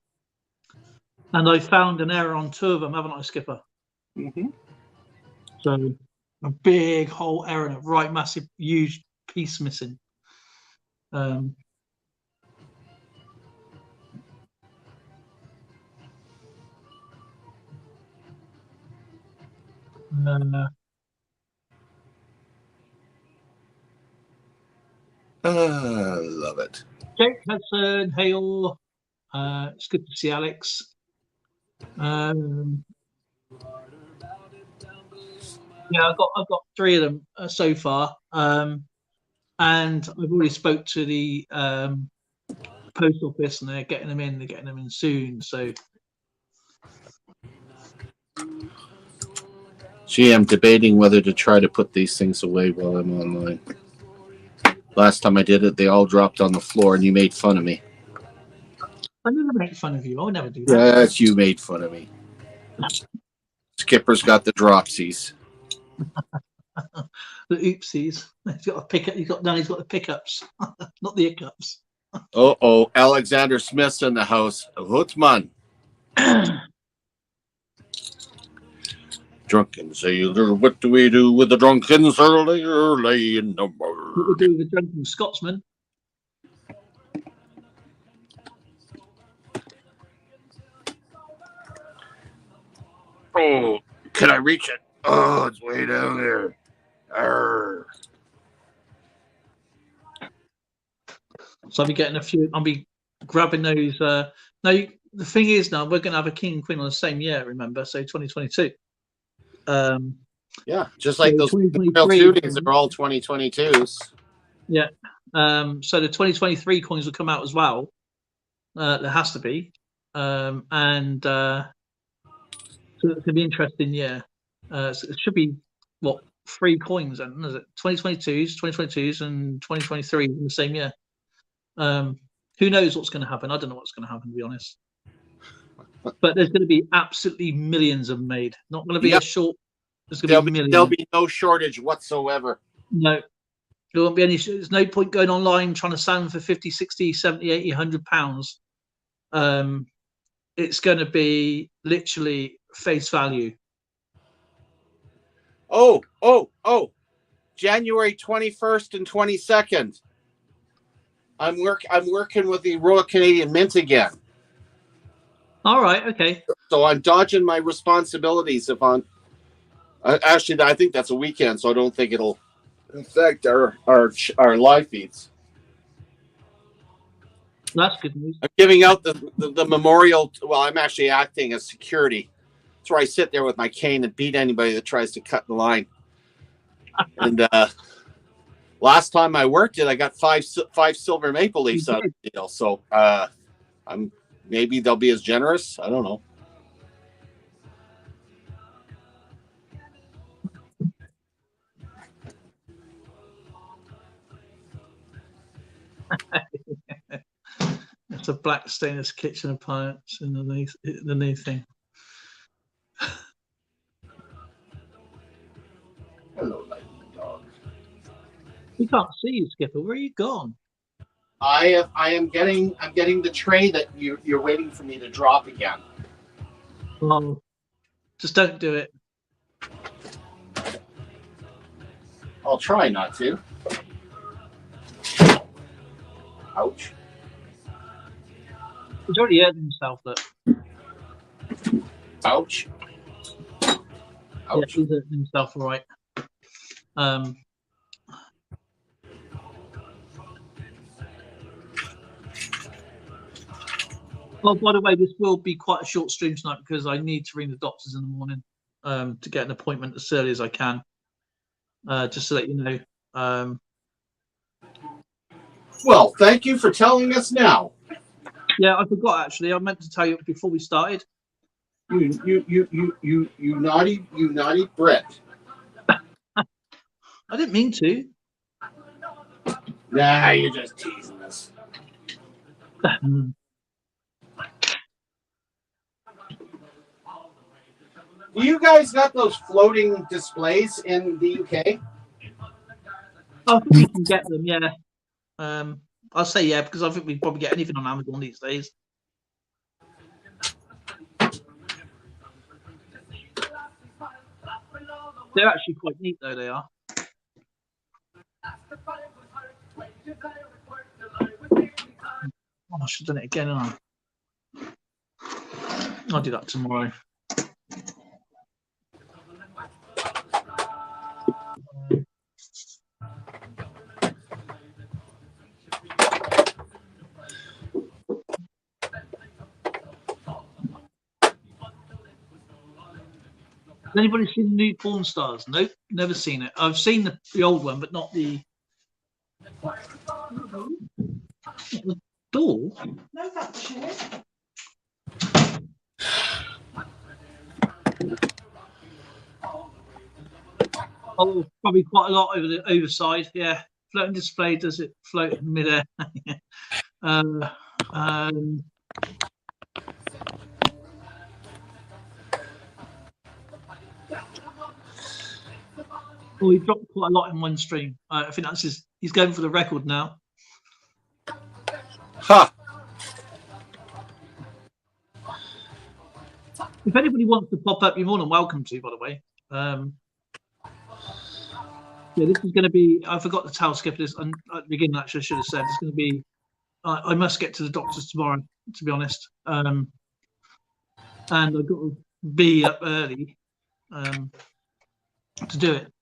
I found an error on 2 of them, haven't I, Skipper? Mm-hmm. So a big whole error, a right massive, huge piece missing. Love it. Jake Hudson, hey all. It's good to see Alex. Yeah, I've got 3 of them so far, and I've already spoke to the post office, and they're getting them in. They're getting them in soon. So, Gee, I'm debating whether to try to put these things away while I'm online. Last time I did it, they all dropped on the floor, and you made fun of me. I never make fun of you. I would never do that. Yes, you made fun of me. Skipper's got the dropsies. The oopsies. He's got a pickup. He's got the pickups, not the hiccups. Oh, Alexander Smith's in the house. Hutzman. Drunken sailor, what do we do with the drunken sailor early in the morning? What we do with the drunken Scotsman? Oh, can I reach it? Oh, it's way down there. Arr. So I'll be getting a few. I'll be grabbing those. Now, the thing is, now we're going to have a king and queen on the same year. Remember, so 2022. Yeah, just like so those royal tutors are all 2022s. Yeah. So the 2023 coins will come out as well. There has to be, and so it's going to be interesting. Yeah. So it should be 3 coins then, is it? 2022s, and 2023 in the same year. Who knows what's going to happen? I don't know what's going to happen, to be honest. But there's going to be absolutely millions of them made. Not going to be a short. There's going to be millions. There'll be no shortage whatsoever. No. There won't be any. There's no point going online trying to sell them for 50, 60, 70, 80, 100 pounds. It's going to be literally face value. Oh. January 21st and 22nd. I'm working with the Royal Canadian Mint again. All right, okay. So I'm dodging my responsibilities if I'm actually I think that's a weekend, so I don't think it'll affect our live feeds. That's good news. I'm giving out the memorial. Well, I'm actually acting as security. That's where I sit there with my cane and beat anybody that tries to cut the line. And last time I worked it, I got five silver maple leafs out of the deal. So maybe they'll be as generous. I don't know. It's a black stainless kitchen appliance in the new thing. Hello, dog. We can't see you, Skipper. Where are you gone? I'm getting the tray that you're waiting for me to drop again. Well, just don't do it. I'll try not to. Ouch. He's already hurt himself. That. Ouch. Yeah, Ouch. he's hurt himself, all right. Oh, by the way, this will be quite a short stream tonight because I need to ring the doctors in the morning to get an appointment as early as I can. Just to let you know. Well, thank you for telling us now. Yeah, I forgot actually. I meant to tell you before we started. You naughty Brit. I didn't mean to. Nah, you're just teasing us. You guys got those floating displays in the UK? I think we can get them, yeah. I'll say yeah, because I think we probably get anything on Amazon these days. They're actually quite neat, though, they are. Oh, I should have done it again, haven't I? I'll do that tomorrow. Has anybody seen the new Porn Stars? Nope, never seen it. I've seen the old one, but not the door. No, that's you. Oh, probably quite a lot over the overside. Yeah, floating display. Does it float in midair? Oh, he dropped quite a lot in one stream. I think that's his. He's going for the record now. Ha! If anybody wants to pop up, you're more than welcome to. By the way, yeah, this is going to be. I forgot to tell Skipper this at the beginning. Actually, I should have said it's going to be. I must get to the doctors tomorrow, to be honest. And I've got to be up early to do it.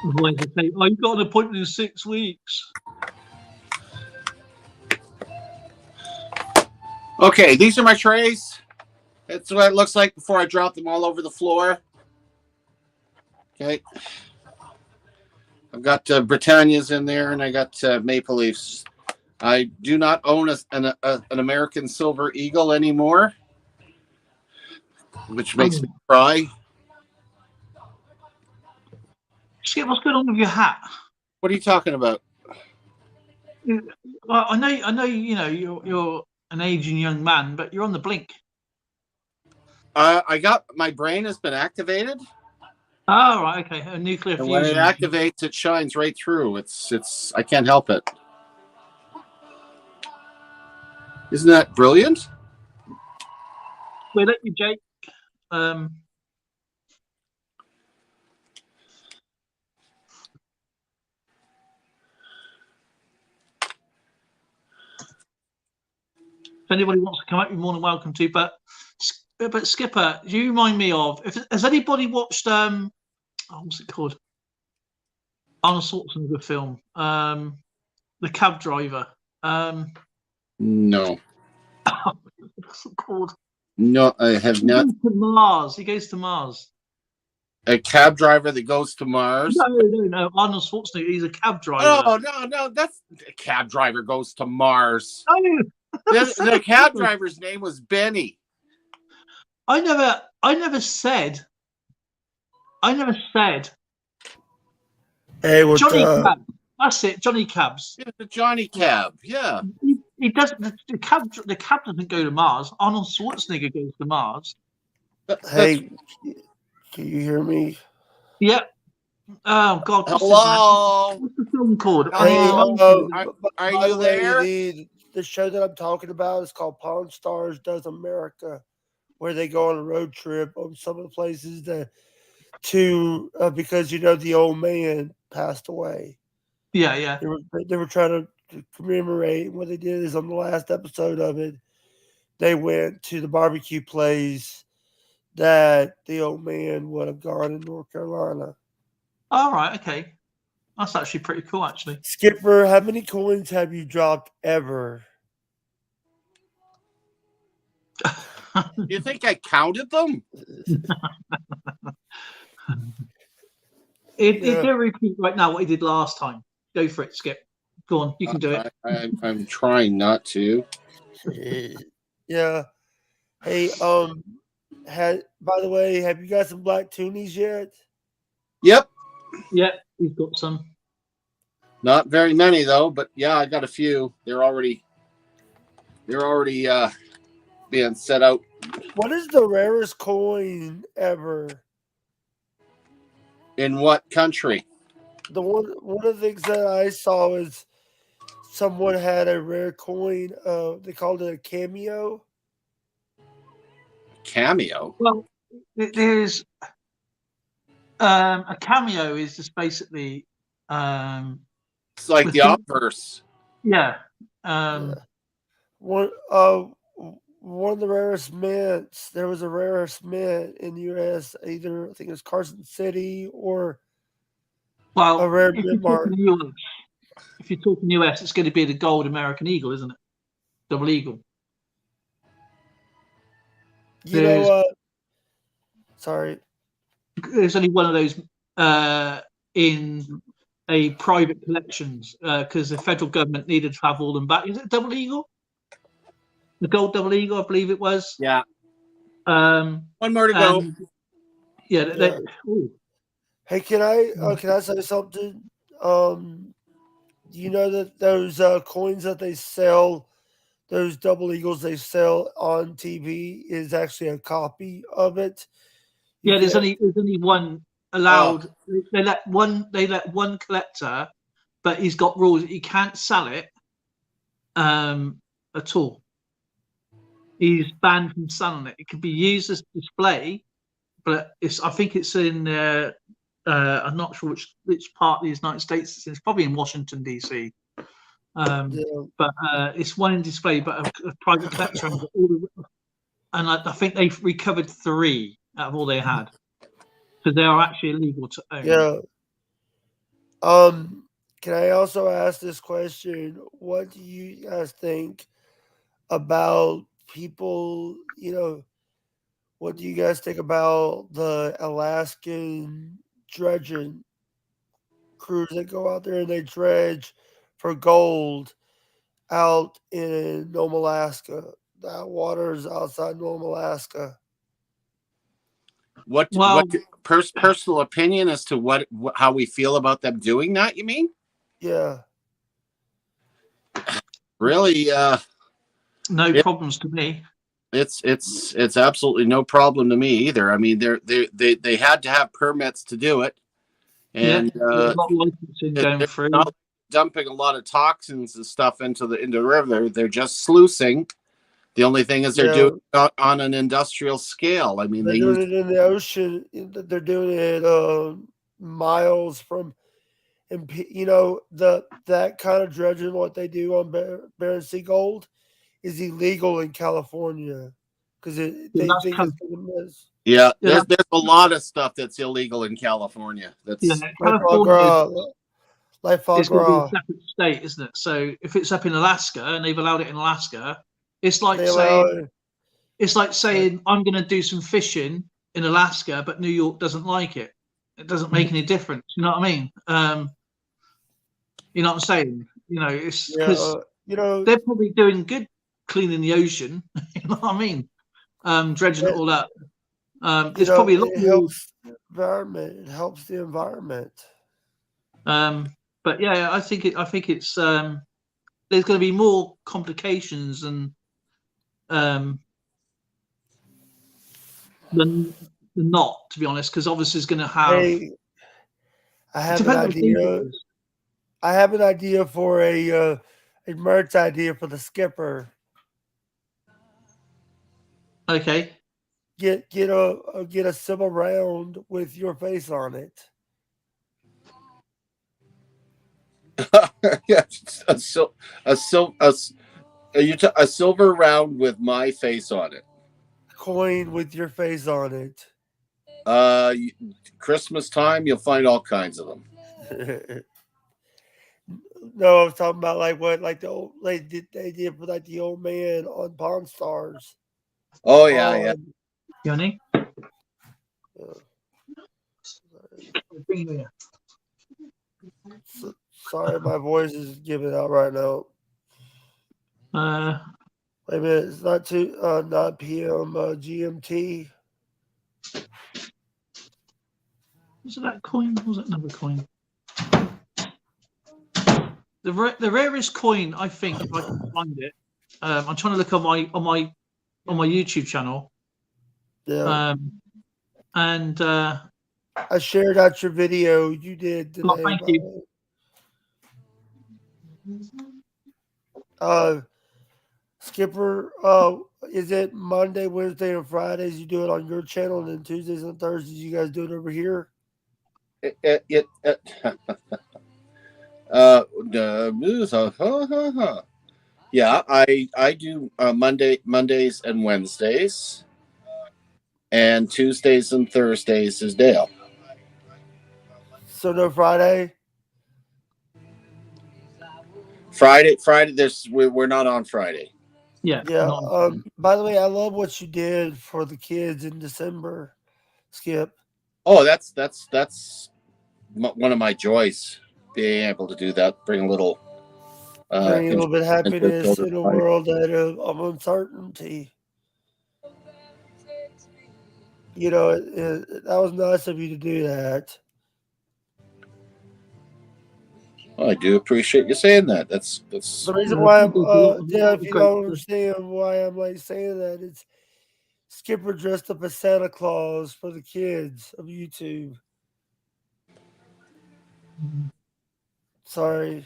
Otherwise, they say, "Oh, you've got an appointment in 6 weeks." Okay, these are my trays. That's what it looks like before I drop them all over the floor. Okay. I've got Britannias in there, and I got Maple Leafs. I do not own an American Silver Eagle anymore, which makes me cry. Skip, what's going on with your hat? What are you talking about? Well, I know. You know, you're an aging young man, but you're on the blink. I got my brain has been activated. Oh, right, okay. A nuclear And fusion. when it activates, it shines right through. It's. I can't help it. Isn't that brilliant? We'll let you, Jake. If anybody wants to come up, you're more than welcome to. But Skipper, do you remind me of? Has anybody watched what's it called? Arnold Schwarzenegger film, The Cab Driver. No. What's it called? No, I have not. He goes to Mars. He goes to Mars. A cab driver that goes to Mars? No. Arnold Schwarzenegger. He's a cab driver. Oh, no. That's a cab driver goes to Mars. Oh, The cab driver's name was Benny. I never said. Hey, what's Johnny up? Cab. That's it, Johnny Cabs. Yeah, the Johnny Cab. Yeah. He doesn't. The cab doesn't go to Mars. Arnold Schwarzenegger goes to Mars. Hey, can you hear me? Yep. Oh God. Hello. What's the film called? Hey, Are you there? The show that I'm talking about is called Pawn Stars Does America, where they go on a road trip on some of the places that to because the old man passed away. Yeah. They were trying to commemorate. What they did is on the last episode of it, they went to the barbecue place that the old man would have gone in North Carolina. All right. Okay. That's actually pretty cool, actually. Skipper, how many coins have you dropped ever? You think I counted them? It did repeat right now what he did last time. Go for it, Skip. Go on, you can do it. I'm trying not to. Yeah. Hey, by the way, have you got some black toonies yet? Yep. Yeah, he's got some. Not very many though, but yeah, I got a few. They're already being set out. What is the rarest coin ever? In what country? One of the things that I saw is someone had a rare coin. They called it a cameo. Cameo. Well, there's a cameo is just basically It's like the obverse. Yeah. One of the rarest mints. There was a rarest mint in the U.S. Either I think it was Carson City or a rare mint mark. If you're talking US, it's going to be the gold American Eagle, isn't it? Double Eagle. Sorry. There's only one of those in a private collections because the federal government needed to have all them back. Is it Double Eagle? The gold Double Eagle, I believe it was. Yeah. One more to go. Yeah. Hey, can I say something? You know that those coins that they sell, those Double Eagles they sell on TV, is actually a copy of it. There's only one allowed. Oh. They let one collector, but he's got rules. He can't sell it at all. He's banned from selling it. It could be used as display, but I think it's in. I'm not sure which part of the United States it's probably in Washington D.C. But it's one in display, but a private collector and I think they've recovered 3 out of all they had, so they are actually illegal to own. Yeah. Can I also ask this question? What do you guys think about people? What do you guys think about the Alaskan dredging crews that go out there and they dredge for gold out in Nome, Alaska? That water is outside Nome, Alaska. What personal opinion as to how we feel about them doing that? You mean? Yeah. Really? No problems to me. It's absolutely no problem to me either. I mean, they had to have permits to do it, and a lot of licensing going through. Not dumping a lot of toxins and stuff into the river. They're just sluicing. The only thing is they're doing it on an industrial scale. I mean, they're doing it in the ocean. They're doing it miles from, and that kind of dredging, what they do on Bering Sea Gold, is illegal in California because they think it's going to miss. Yeah, there's a lot of stuff that's illegal in California. That's California. It's going to be a separate state, isn't it? So if it's up in Alaska and they've allowed it in Alaska, it's like saying I'm going to do some fishing in Alaska, but New York doesn't like it. It doesn't make any difference. You know what I mean? You know what I'm saying? It's because they're probably doing good cleaning the ocean. You know what I mean? Dredging it all up. It's probably a lot more. Helps the environment. It helps the environment. But yeah, I think it's there's going to be more complications than not, to be honest, because obviously it's going to have. Hey, I have an idea. I have an idea for a merch idea for the skipper. Okay. get a silver round with your face on it. Yeah, a silver round with my face on it. Coin with your face on it. Uh, Christmas time, you'll find all kinds of them. No, I was talking about like what like the old they did for like the old man on Pawn Stars. Oh yeah, yeah. On Johnny, uh, bring you here. sorry, my voice is giving out right now. Uh, Wait a minute, it's not 9 p.m. GMT. was it that coin? Or was that another coin? The rarest coin, I think, if I can find it. I'm trying to look on my YouTube channel. Yeah, And I shared out your video you did oh, today. thank you. Skipper, is it Monday, Wednesday, and Fridays? You do it on your channel, and then Tuesdays and Thursdays you guys do it over here. Yeah, I do Mondays and Wednesdays, and Tuesdays and Thursdays is Dale. So no Friday. Friday. We're not on Friday. Yeah. Yeah. By the way, I love what you did for the kids in December, Skip. Oh, that's one of my joys, being able to do that, bring a little bit of happiness in a life. world of uncertainty. You know, that was nice of you to do that. Well, I do appreciate you saying that. That's the reason why I'm if you don't understand why I'm like saying that, it's Skipper dressed up as Santa Claus for the kids of YouTube. Sorry.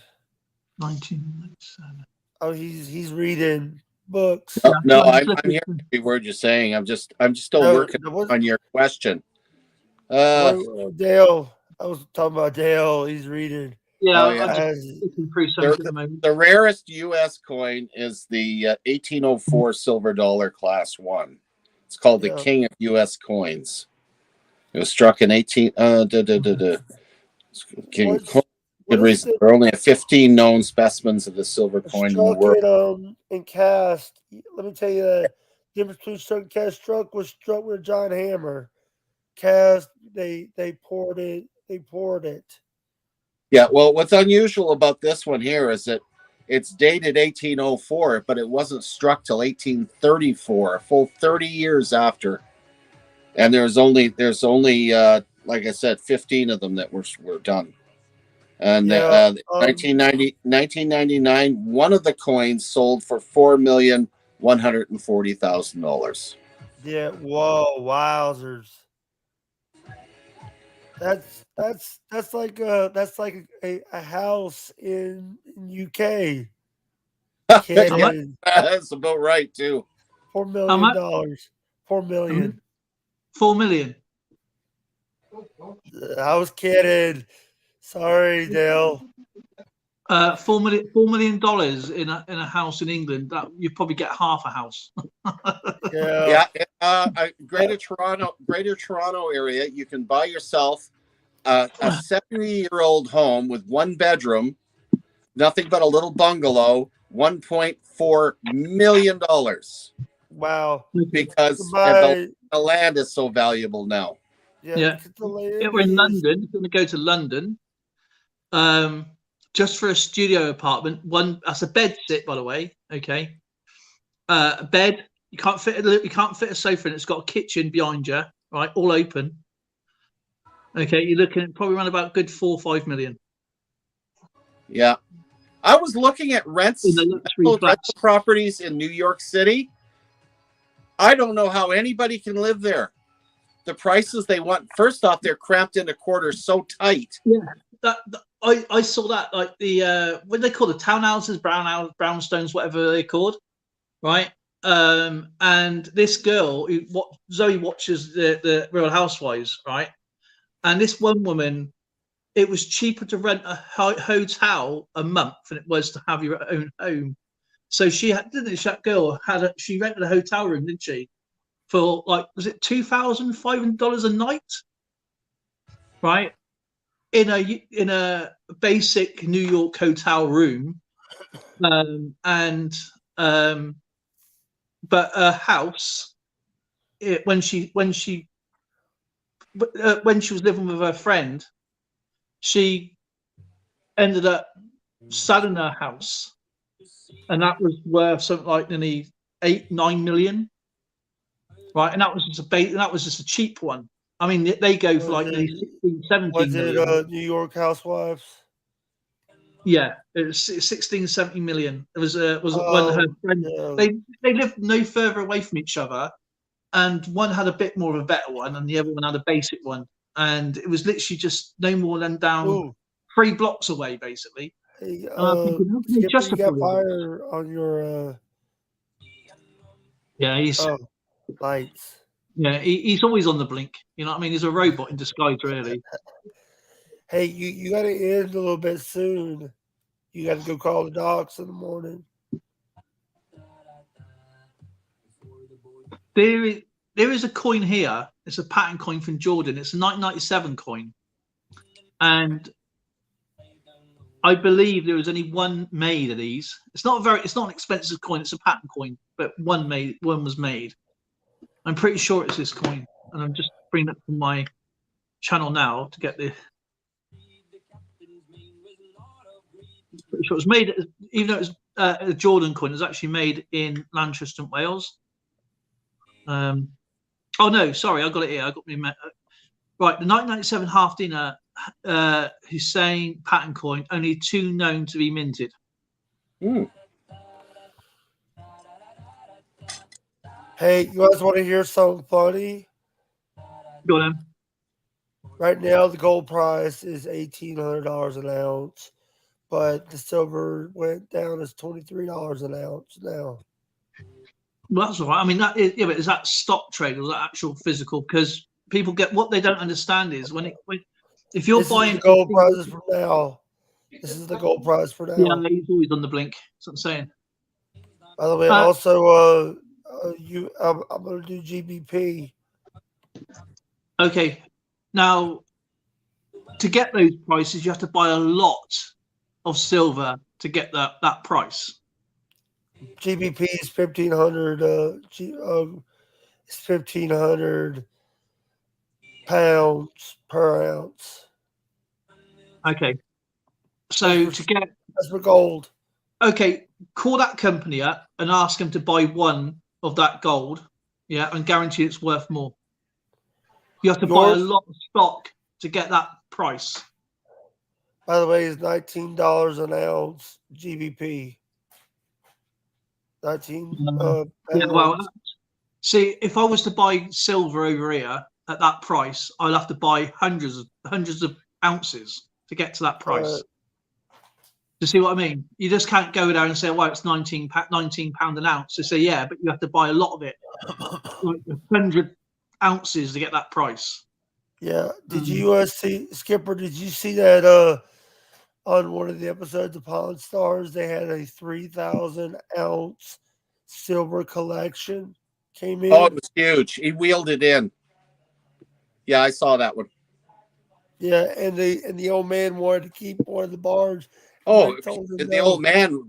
1997. Oh, he's reading books. No, I'm hearing every word you're saying. I'm just still working on your question. Dale. I was talking about Dale. He's reading. Yeah, I'm just looking through something at the moment. The rarest U.S. coin is the 1804 silver dollar class 1. It's called the King of U.S. coins. It was struck in 18. King coin. Good reason. There are only 15 known specimens of the silver coin in the world. In cast, let me tell you the difference between struck and cast. Struck was struck with a giant hammer. Cast, they poured it. Yeah, well, what's unusual about this one here is that it's dated 1804, but it wasn't struck till 1834, a full 30 years after. And there's only like I said, 15 of them that were done. And 1999, one of the coins sold for $4,140,000. Yeah, whoa, wowzers! That's like a house in UK. That's about right too. $4 million. $4 million. 4 million. I was kidding. Sorry, Dale. $4 million in a house in England. That you probably get half a house. Yeah. Greater Toronto area. You can buy yourself a 70-year-old home with one bedroom, nothing but a little bungalow, $1.4 million. Wow! Because the land is so valuable now. Yeah. We're in London. If you want to go to London, just for a studio apartment, that's a bed sit, by the way. Okay, a bed. You can't fit a sofa in. It's got a kitchen behind you, right? All open. Okay, you're looking at probably around about good 4 or 5 million. Yeah, I was looking at rental properties in New York City. I don't know how anybody can live there. The prices they want. First off, they're cramped into quarters so tight. Yeah, I saw that, like the what do they call the townhouses, brownstones, whatever they're called, right? and this girl, Zoe watches the Real Housewives, right? And this one woman, it was cheaper to rent a hotel a month than it was to have your own home. So she had, didn't she? That girl she rented a hotel room, didn't she? For like, was it $2,500 a night? Right, in a basic New York hotel room, and but a house. When she was living with her friend, she ended up selling her house, and that was worth something like nearly 8-9 million. Right, and that was just a cheap one. I mean, they go for like nearly 16, 17 Was million. it New York Housewives? Yeah, it was 16, 70 million. It was one of her Oh, friends. yeah. They lived no further away from each other, and one had a bit more of a better one, and the other one had a basic one. And it was literally just no more than down Ooh. 3 blocks away, basically. Hey, And I'm thinking, how can they Skipper, you justify got it? fire on your Yeah, lights. he's always on the blink. You know what I mean? He's a robot in disguise, really. Hey, you got to end a little bit soon. You got to go call the docs in the morning. There is a coin here. It's a pattern coin from Jordan. It's a 1997 coin, and I believe there was only one made of these. It's not an expensive coin. It's a pattern coin, but one was made. I'm pretty sure it's this coin, and I'm just bringing it from my channel now to get the. Pretty sure it was made, even though it's a Jordan coin, it was actually made in Lancaster, Wales. Oh no, sorry, I got it here. I got me right. The 1997 half dinner Hussein pattern coin, only 2 known to be minted. Hey, you guys want to hear something funny? Go on. Right now, the gold price is $1,800 an ounce, but the silver went down as $23 an ounce now. Well, that's all right. I mean, but is that stock trade or is that actual physical? Because people get what they don't understand is if you're buying the gold prices for now. This is the gold price for now. Yeah, he's always on the blink. That's what I'm saying. By the way, also, I'm going to do GBP. Okay. Now, to get those prices, you have to buy a lot of silver to get that price. GBP is 1,500. It's 1,500 pounds per ounce. Okay. So that's for gold. Okay, call that company up and ask them to buy one of that gold, yeah, and guarantee it's worth more. You have to buy a lot of stock to get that price. By the way, it's $19 an ounce GBP. 19 yeah, well, see, if I was to buy silver over here at that price, I'd have to buy hundreds of ounces to get to that price. You see what I mean? You just can't go there and say, well, it's £19 an ounce. They say, yeah, but you have to buy a lot of it, like 100 ounces to get that price. Yeah. Did you see, Skipper, did you see that on one of the episodes of Pawn Stars, they had a 3,000 ounce silver collection came in? Oh, it was huge. He wheeled it in. Yeah, I saw that one. Yeah, and the old man wanted to keep one of the bars. Oh, the old man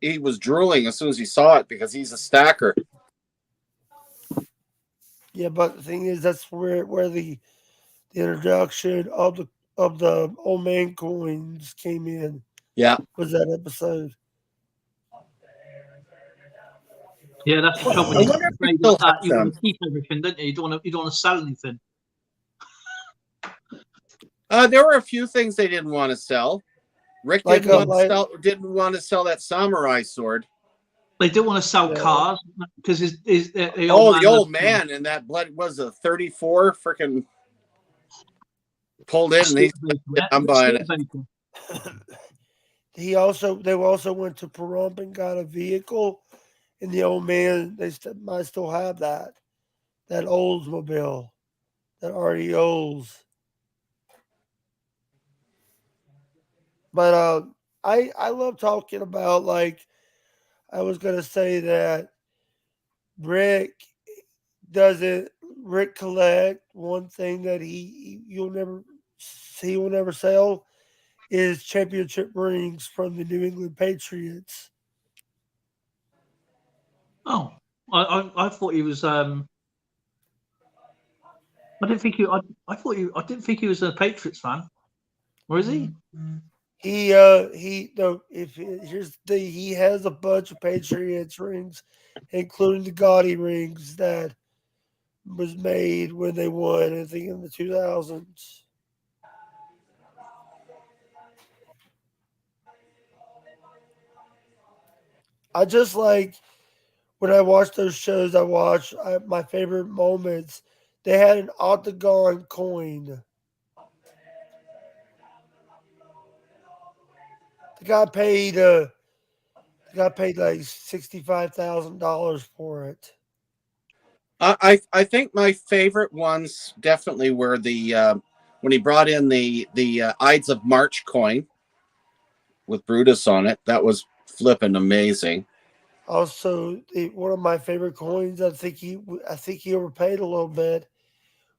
he was drooling as soon as he saw it because he's a stacker. Yeah, but the thing is, that's where the introduction of the old man coins came in. Yeah, was that episode? Yeah, that's the trouble. You want to keep everything, don't you? You don't want to sell anything. There were a few things they didn't want to sell. Rick didn't want to sell that samurai sword. They didn't want to sell cars because the old man and that blood was a 34 freaking pulled in and I'm buying it. They also went to Pahrump and got a vehicle, and the old man might still have that Oldsmobile, that already Olds. But I love talking about, like, I was gonna say that Rick doesn't Rick collect one thing that he will never sell is championship rings from the New England Patriots. Oh, I thought he was. I didn't think he. I thought he. I didn't think he was a Patriots fan. Or is he? He no if here's the he has a bunch of Patriots rings, including the gaudy rings that was made when they won, I think, in the 2000s. I just like when I watch those shows. My favorite moments. They had an octagon coin. The guy paid like $65,000 for it. I think my favorite ones definitely were the when he brought in the Ides of March coin with Brutus on it. That was flipping amazing. Also, one of my favorite coins. I think he overpaid a little bit.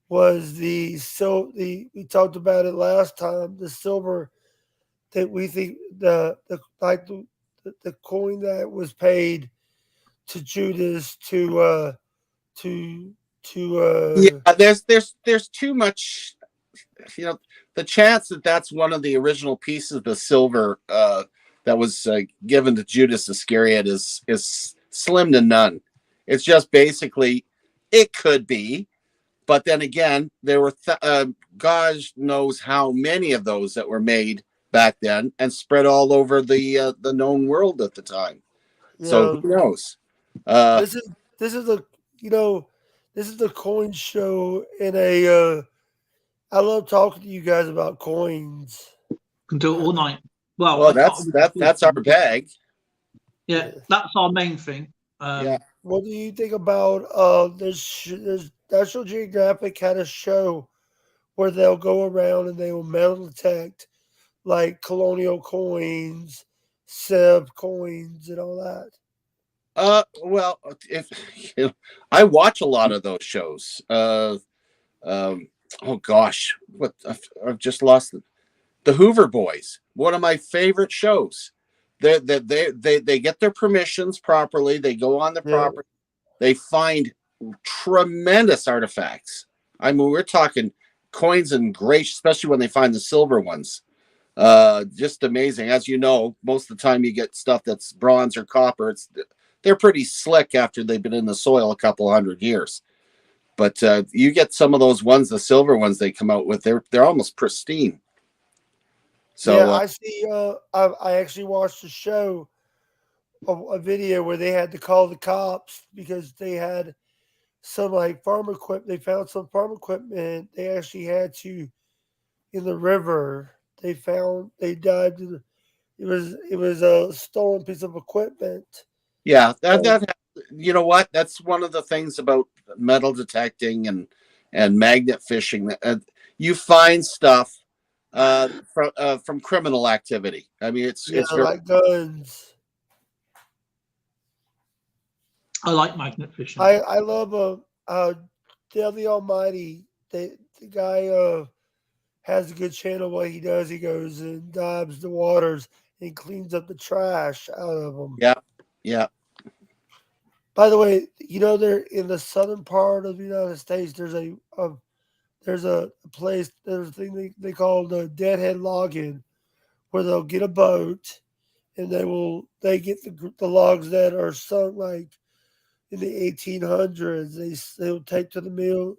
Was the we talked about it last time. The silver that we think the coin that was paid to Judas to Yeah, there's too much. You know, the chance that that's one of the original pieces of the silver that was given to Judas Iscariot is slim to none. It's just basically it could be, but then again, there were God knows how many of those that were made back then and spread all over the known world at the time. you So know who knows? Uh, this is a you know this is the coin show in a I love talking to you guys about coins. Can do it all night. Well, well, I can't. that's our bag. Yeah, Yeah. that's our main thing. Yeah. What do you think about there's National Geographic had a show where they'll go around and they will metal detect like colonial coins, Seb coins, and all that. Well, if you know, I watch a lot of those shows. Um, oh gosh, what I've just lost the Hoover Boys. One of my favorite shows. They get their permissions properly. They go on the Yeah, property. They find tremendous artifacts. I mean, we're talking coins and great, especially when they find the silver ones. Just amazing. As you know, most of the time you get stuff that's bronze or copper. They're pretty slick after they've been in the soil a couple hundred years. But you get some of those ones, the silver ones they come out with, they're almost pristine. yeah. So I see. I actually watched a show, a video where they had to call the cops because they had some like farm equipment. They found some farm equipment. They actually had to in the river. They dived in. It was a stolen piece of equipment. yeah, And, you know what? That's one of the things about metal detecting and magnet fishing. You find stuff from criminal activity. I mean, yeah, it's very like guns. I like magnet fishing. I love Dale the Almighty. The guy has a good channel. What he does, he goes and dives the waters and cleans up the trash out of them. yeah, yeah. By the way, there in the southern part of the United States, there's a place, there's a thing they call the deadhead logging, where they'll get a boat and they get the logs that are sunk like in the 1800s. They'll take to the mill.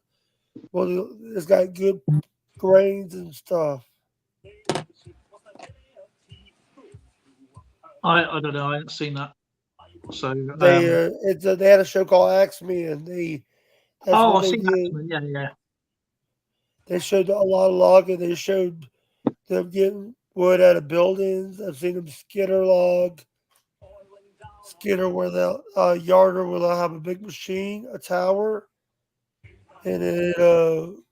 Well, it's got good grains and stuff. I don't know. I haven't seen that. So They had a show called Axemen. That's oh, what I they see did. Axeman. Yeah, yeah. They showed a lot of logging. They showed them getting wood out of buildings. I've seen them skitter log. Skidder where they'll yarder where they'll have a big machine, a tower, and it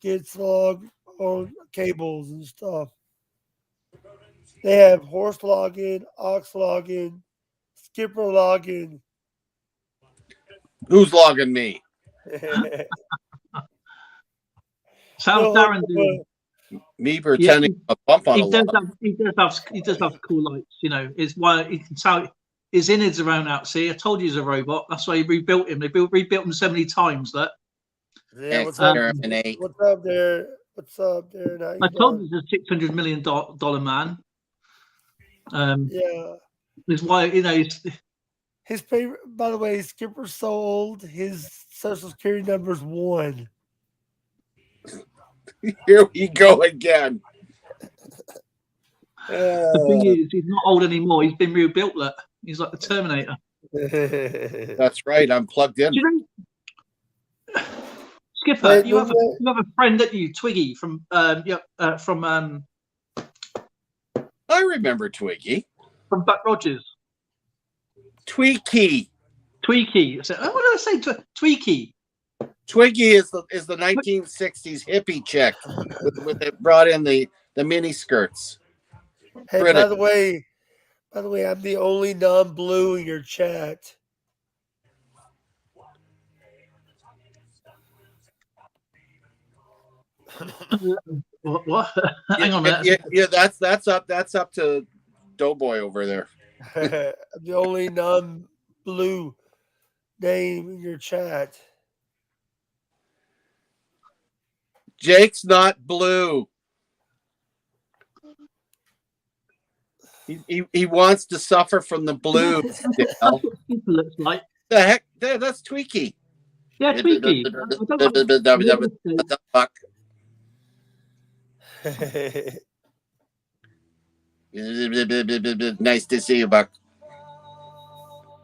gets logged on cables and stuff. They have horse login, ox login, skipper login. Who's logging me? So how's Darren doing? Me pretending a bump on a log. He does have cool lights. You know, is why he can tell his innards around out. See, I told you he's a robot. That's why he rebuilt him. They rebuilt him so many times that. Yeah, what's up? What's up there? What's up there? I told you he's a $600 million man. Yeah. Is why, you know, his favorite. By the way, Skipper's so old. His social security number is 1. Here we go again. The thing is, he's not old anymore. He's been rebuilt. Look, he's like the Terminator. That's right. I'm plugged in. You know, Skipper, you have a friend that you, Twiggy from I remember Twiggy from Buck Rogers. Tweaky. So, what did I say? Tweaky. Twiggy is the 1960s hippie chick with it brought in the mini skirts. Hey, by the way, I'm the only non-blue in your chat. What? Hang on a minute. Yeah, that's up to Doughboy over there. I'm the only non-blue name in your chat. Jake's not blue. He wants to suffer from the blue. Looks like the heck? That's Tweaky. Yeah, Tweaky. Fuck. Nice to see you, Buck.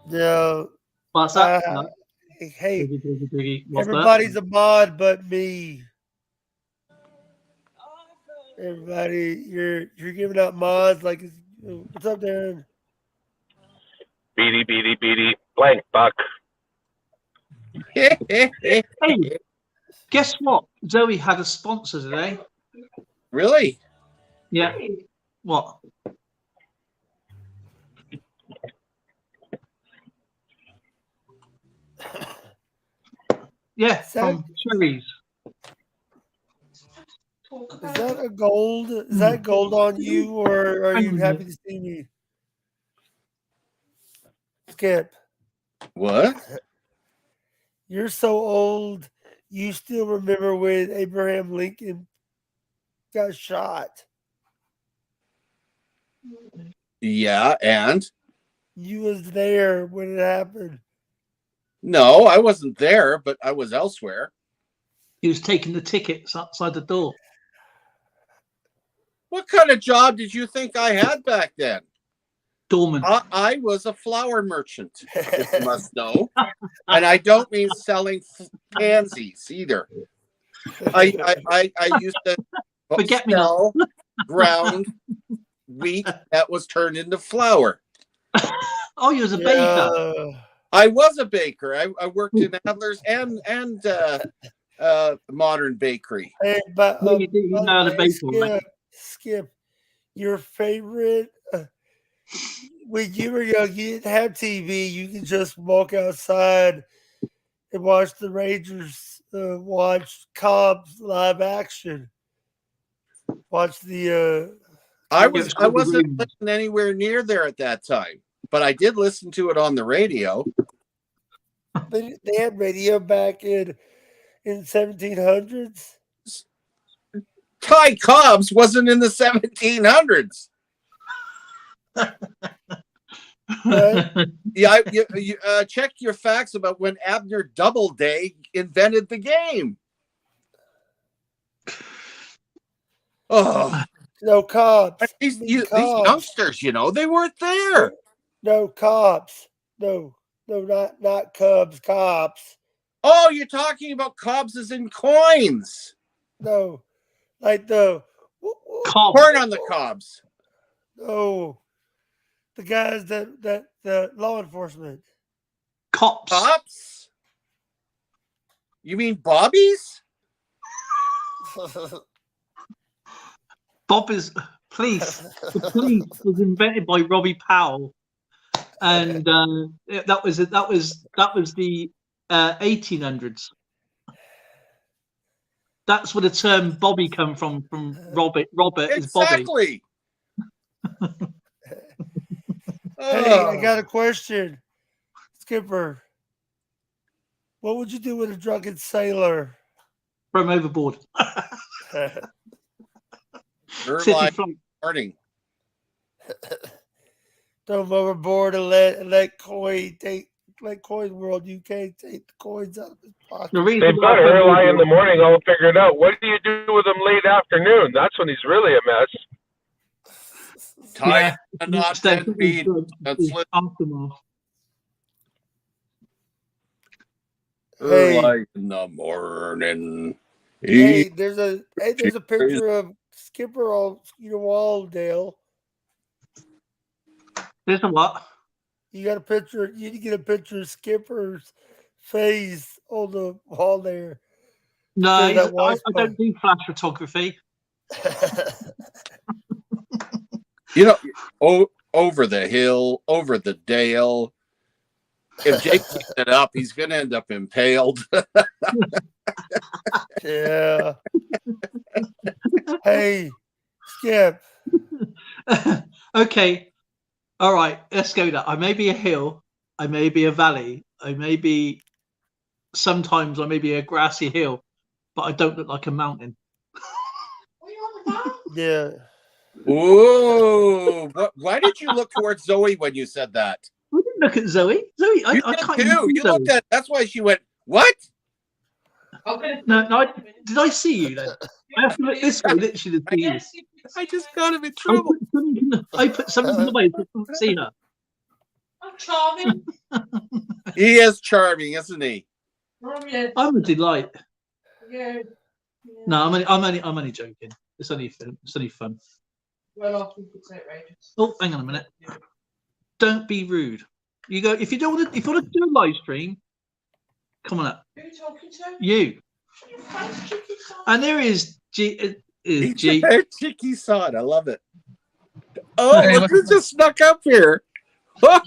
Yeah. What's up? Hey, everybody's a mod but me. Everybody, you're giving out mods like, what's up, Darren? Beady, blank Buck. Hey, guess what? Zoe had a sponsor today. Really? Yeah. What? Yeah, from cherries. Is that a gold? Is that gold on you, or are you happy to see me? Skip. What? You're so old. You still remember when Abraham Lincoln got shot? Yeah, and? You was there when it happened. No, I wasn't there, but I was elsewhere. He was taking the tickets outside the door. What kind of job did you think I had back then? Doorman. I was a flower merchant, if you must know. And I don't mean selling pansies either. I used to sell ground wheat that was turned into flour. Oh, you was a baker. I was a baker. I worked in Adler's and Modern Bakery. Hey, but you know the baker, Skip, your favorite when you were young, you didn't have TV. You could just walk outside and watch the Rangers, watch Cobb's live action. Watch the. I wasn't living anywhere near there at that time, but I did listen to it on the radio. They had radio back in 1700s. Ty Cobb's wasn't in the 1700s. Yeah, you check your facts about when Abner Doubleday invented the game. Oh, no Cobbs. These youngsters, they weren't there. No Cobbs. No, not Cubs. Cobbs. Oh, you're talking about Cobbs as in coins. No, like the corn on the cobs. No, the guys that the law enforcement. Cops. Cops? You mean bobbies? Bob is police. The police was invented by Robbie Powell, and that was the 1800s. That's where the term Bobby come from Robert. Robert is Bobby. Exactly. Hey, I got a question, Skipper. What would you do with a drunken sailor? Throw him overboard. Early morning. Throw him overboard and let Coin World UK take the coins out of his pocket. They've got early in the morning all figured out. What do you do with him late afternoon? That's when he's really a mess. Tie a knot 10 feet. Aftermath. Early in the morning. Hey, there's a picture of Skipper on your wall, Dale. There's a what? You got a picture. You need to get a picture of Skipper's face on the wall there. No, I don't do flash photography. Over the hill, over the dale. If Jake keeps it up, he's going to end up impaled. Yeah. Hey, Skip. Okay. All right. Let's go there. I may be a hill. I may be a valley. Sometimes I may be a grassy hill, but I don't look like a mountain. Yeah. Whoa. Why did you look towards Zoe when you said that? I didn't look at Zoe. Zoe, I can't even see You Zoe. looked at. That's why she went, what? No, did I see you then? I have to look this way, literally, to see you. I just got him in trouble. I put something in the way so I couldn't see her. I'm charming. He is charming, isn't he? I'm a delight. Yeah. No, I'm only joking. It's only fun. Well, I think it's outrageous. Oh, hang on a minute. Don't be rude. You go if you want to do a live stream. Come on up. Who are you talking to? You. You face cheeky son. And there is G. Cheeky son. I love it. Oh, Hey, look who just snuck up here. How's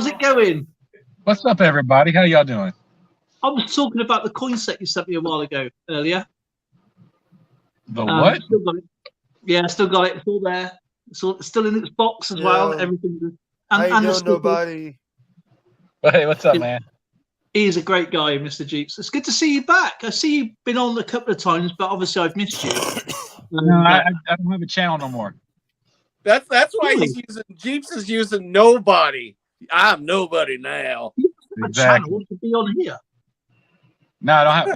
it going? What's up, everybody? How y'all doing? I was talking about the coin set you sent me a while ago earlier. The what? Still got it. Yeah, still got it. It's all there. It's still in its box as well. Everything. How you and doing, nobody? Hey, what's up, man? He is a great guy, Mr. Jeeps. It's good to see you back. I see you've been on a couple of times, but obviously I've missed you. No, I don't have a channel no more. That's why Jeeps is using nobody. I'm nobody now. Exactly. Channel to be on here. No, I don't have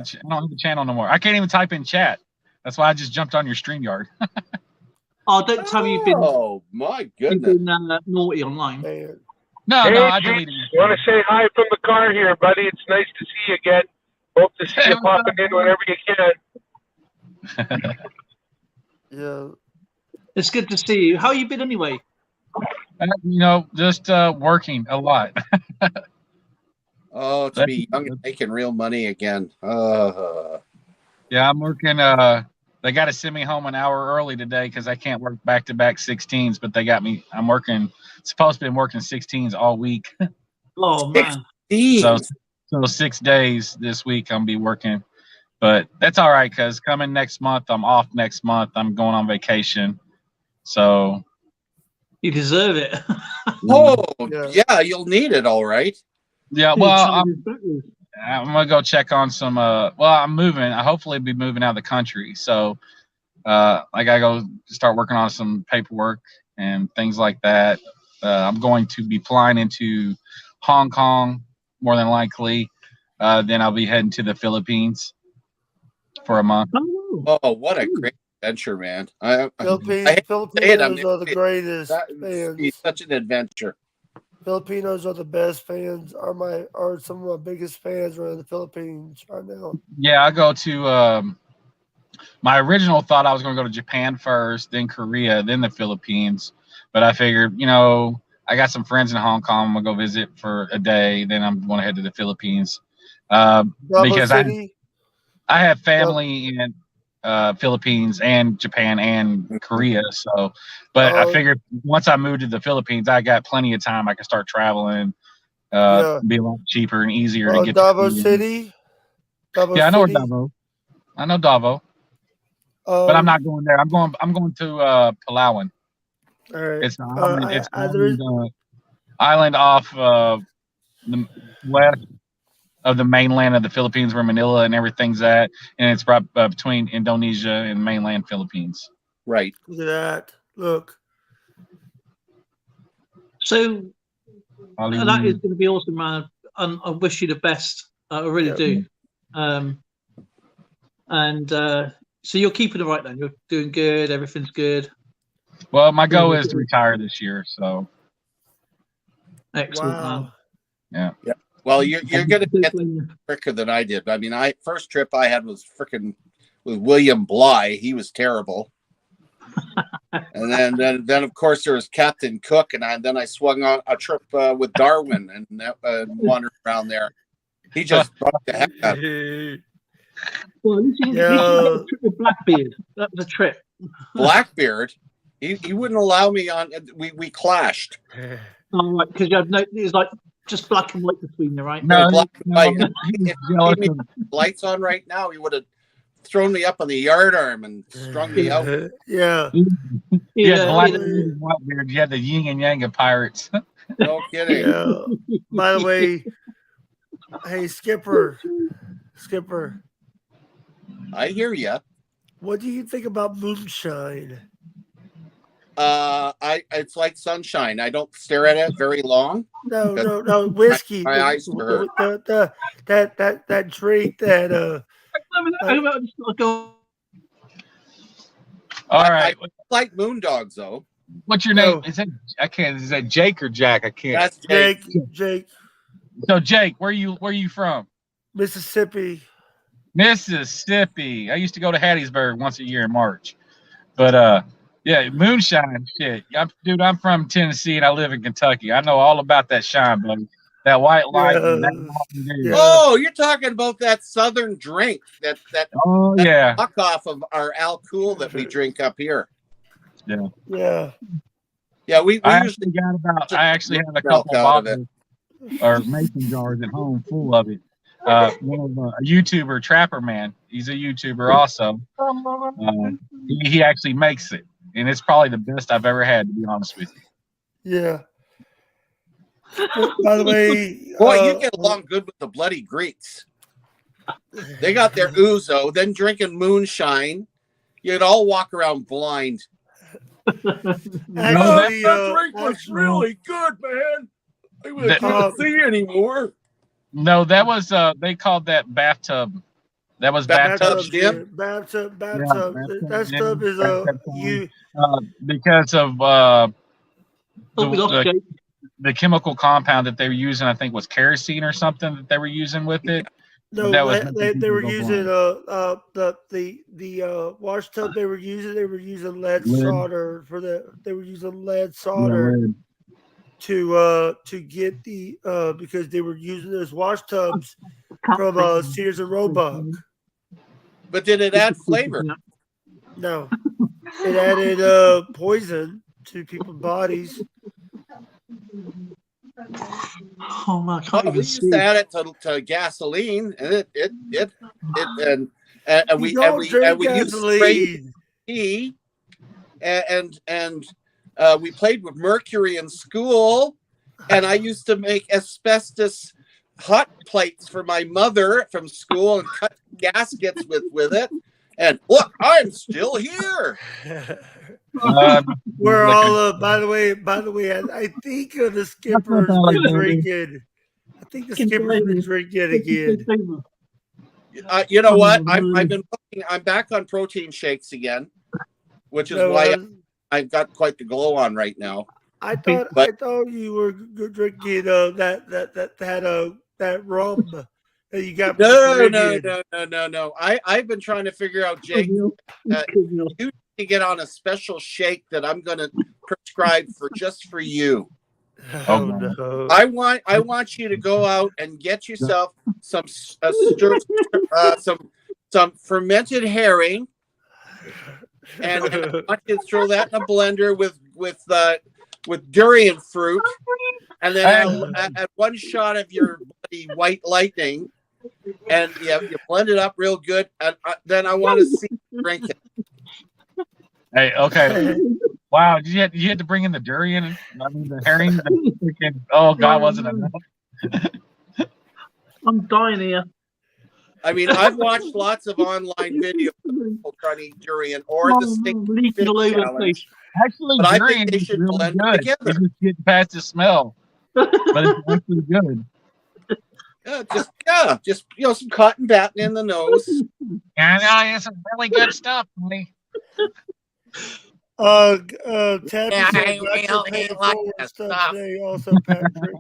a channel no more. I can't even type in chat. That's why I just jumped on your StreamYard. Oh, don't tell me you've been. Oh my goodness! Naughty online. No, hey, I Jeeps, deleted it. want to say hi from the car here, buddy. It's nice to see you again. Hope to see you popping in whenever you can. Yeah. It's good to see you. How you been anyway? Just working a lot. Oh, to be young and making real money again. Yeah, I'm working. They got to send me home an hour early today because I can't work back-to-back 16s. But they got me. I'm working. Supposed to be working 16s all week. Oh man. So 6 days this week I'm be working, but that's all right because coming next month I'm off. Next month I'm going on vacation. So you deserve it. Yeah, you'll need it, all right. Yeah, well, I'm gonna go check on some. Well, I'm moving. I hopefully be moving out of the country, so I gotta go start working on some paperwork and things like that. I'm going to be flying into Hong Kong more than likely. Then I'll be heading to the Philippines for a month. Oh, what a great adventure, man! Filipinos are the greatest fans. It's such an adventure. Filipinos are the best fans. Are some of my biggest fans are in the Philippines right now. Yeah, I go to. My original thought I was going to go to Japan first, then Korea, then the Philippines. But I figured, you know, I got some friends in Hong Kong. I'm gonna go visit for a day. Then I'm going to head to the Philippines because City. I have family in Philippines and Japan and Korea. So, but I figured once I moved to the Philippines, I got plenty of time. I can start traveling. Be a lot cheaper and easier to get Davao to. City. Yeah, I know Davao. I know Davao, but I'm not going there. I'm going to Palawan. All right. It's an island. It's an island off the west of the mainland of the Philippines, where Manila and everything's at, and it's right between Indonesia and mainland Philippines. Right. Look at that. Look. So that is going to be awesome, man. I wish you the best. I really do. So you're keeping it right then. You're doing good. Everything's good. Well, my goal is to retire this year. So excellent, wow. man. Yeah. Well, you're going to get quicker than I did. I mean, first trip I had was freaking with William Bly. He was terrible. And then of course there was Captain Cook, and then I swung on a trip with Darwin and wandered around there. He just bumped the heck out of me. Well, you should get a trip with Blackbeard. That was a trip. Blackbeard, he wouldn't allow me on. We clashed. Oh, right, because you had it's like just black and white between you, right? No, black and white. If he had me lights on right now, he would have thrown me up on the yard arm and strung me out. Yeah. You had Black and Whitebeard. You had the yin and yang of pirates. No kidding. Yeah. By the way, hey Skipper. I hear you. What do you think about moonshine? It's like sunshine. I don't stare at it very long. No, whiskey. My eyes hurt. That drink that All right. I like Moondogs though. What's your name? Is that Jake or Jack? I can't. That's Jake. So Jake, where you from? Mississippi. I used to go to Hattiesburg once a year in March. But yeah, moonshine shit. I'm from Tennessee and I live in Kentucky. I know all about that shine, buddy. That white light. Oh, you're talking about that southern drink. That knockoff of our Al Cool that we drink up here. Yeah. Yeah, we I usually actually have a couple bottles or mason jars at home full of it. One of a YouTuber, Trapper Man. He's a YouTuber also. He actually makes it, and it's probably the best I've ever had, to be honest with you. Yeah. By the way, boy, you get along good with the bloody Greeks. They got their ouzo, then drinking moonshine. You'd all walk around blind. Actually, that drink was really good, man. I can't see anymore. No, that was they called that bathtub. That was bathtub. Bathtub. Yeah, that stuff is because of the chemical compound that they were using. I think was kerosene or something that they were using with it. No, they were using the wash tub they were using lead solder for they were using lead solder to get the because they were using those wash tubs from Sears and Roebuck. But did it add flavor? No. It added poison to people's bodies. Oh my God! We used to add it to gasoline, and we used spray tea, and we played with mercury in school, and I used to make asbestos hot plates for my mother from school and cut gaskets with it. And look, I'm still here. We're all by the way, I think the Skipper's been drinking. I think the Skipper's been drinking again. You know what? I'm back on protein shakes again, which is why I've got quite the glow on right now. I thought you were drinking that rum that you got. No. I've been trying to figure out, Jake. You to get on a special shake that I'm gonna prescribed for just for you. Oh no. I want you to go out and get yourself some fermented herring, and I want you to throw that in a blender with durian fruit, and then add one shot of your bloody white lightning, and you blend it up real good, and then I want to see you drink it. Hey, okay. Wow, you had to bring in the durian? I mean, the herring? Oh, God, wasn't enough. I'm dying here. I mean, I've watched lots of online videos of people trying to eat durian or the steak leaking all over the place. Actually, but I durian think they is should really blend good. it together. You just get past the smell, but it's actually good. Just some cotton batting in the nose. Yeah, I know, it's some really good stuff, buddy. Tabby Yeah, said I that's your really pay like forward that stuff stuff. today, also Patrick.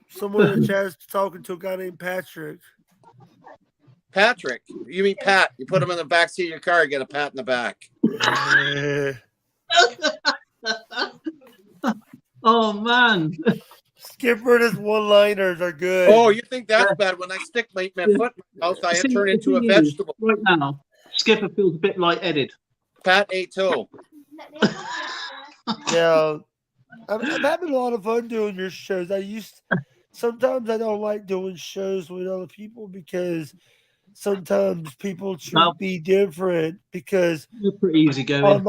Someone in the chat's talking to a guy named Patrick. Patrick, you mean Pat? You put him in the back seat of your car, get a pat in the back. Oh man. Skipper, his one-liners are good. Oh, you think that's bad? When I stick my foot in my mouth, I turn into a vegetable. Right now, Skipper feels a bit lightheaded. Pat ate too. Yeah, I'm having a lot of fun doing your shows. Sometimes I don't like doing shows with other people because sometimes people treat me different because you're pretty easy going.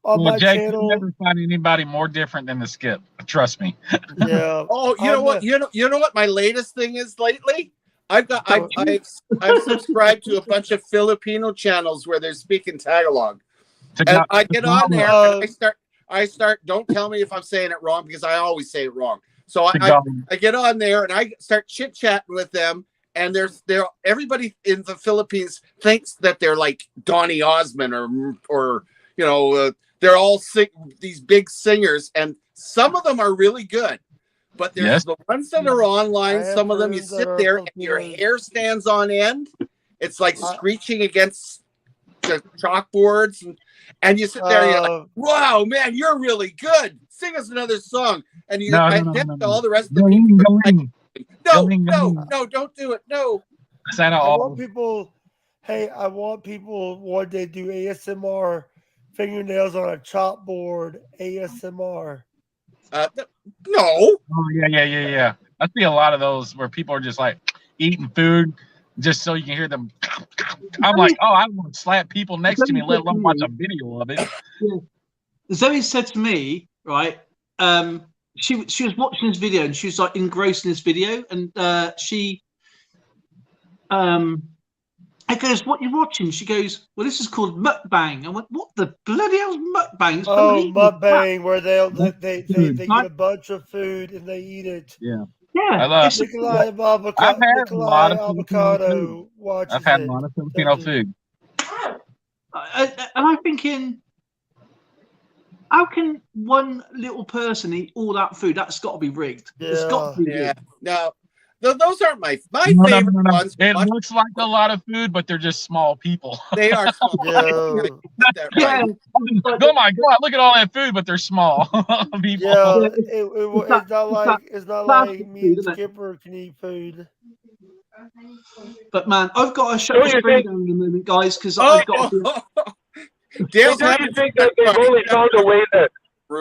On my Jake, channel, you'll never find anybody more different than the Skip. Trust me. Yeah. Oh, you know what? You know what my latest thing is lately? I've subscribed to a bunch of Filipino channels where they're speaking Tagalog. And I get on there and I start, don't tell me if I'm saying it wrong because I always say it wrong. So I get on there and I start chit-chatting with them, and everybody in the Philippines thinks that they're like Donny Osmond or they're all these big singers, and some of them are really good. But there's the ones that are online, some of them you sit there and your hair stands on end. It's like screeching against the chalkboards, and you sit there and you're like, wow, man, you're really good. Sing us another song. And all the rest of the people are like, no, don't do it. No. I want people one day do ASMR, fingernails on a chalkboard, ASMR. No. Oh, yeah. I see a lot of those where people are just like eating food just so you can hear them. I'm like, I want to slap people next to me, let alone watch a video of it. Yeah. Zoe said to me, right, she was watching this video and she was like engrossed in this video, and I goes, what are you watching? She goes, well, this is called mukbang. I went, what the bloody hell's mukbang? Mukbang, where they get a bunch of food and they eat it. Yeah. Nikolai Avocado watches I've had a lot of Filipino food. And I'm thinking, how can one little person eat all that food? That's got to be rigged. It's got to be rigged. No. Those aren't my favorite ones. It looks like a lot of food, but they're just small people. They are small. Yeah. Oh my God! Look at all that food, but they're small people. Yeah, it's not like me and Skipper can eat food. But man, I've got to shut the screen down in a moment, guys, because I've got to. Don't you think that they've only found a way to?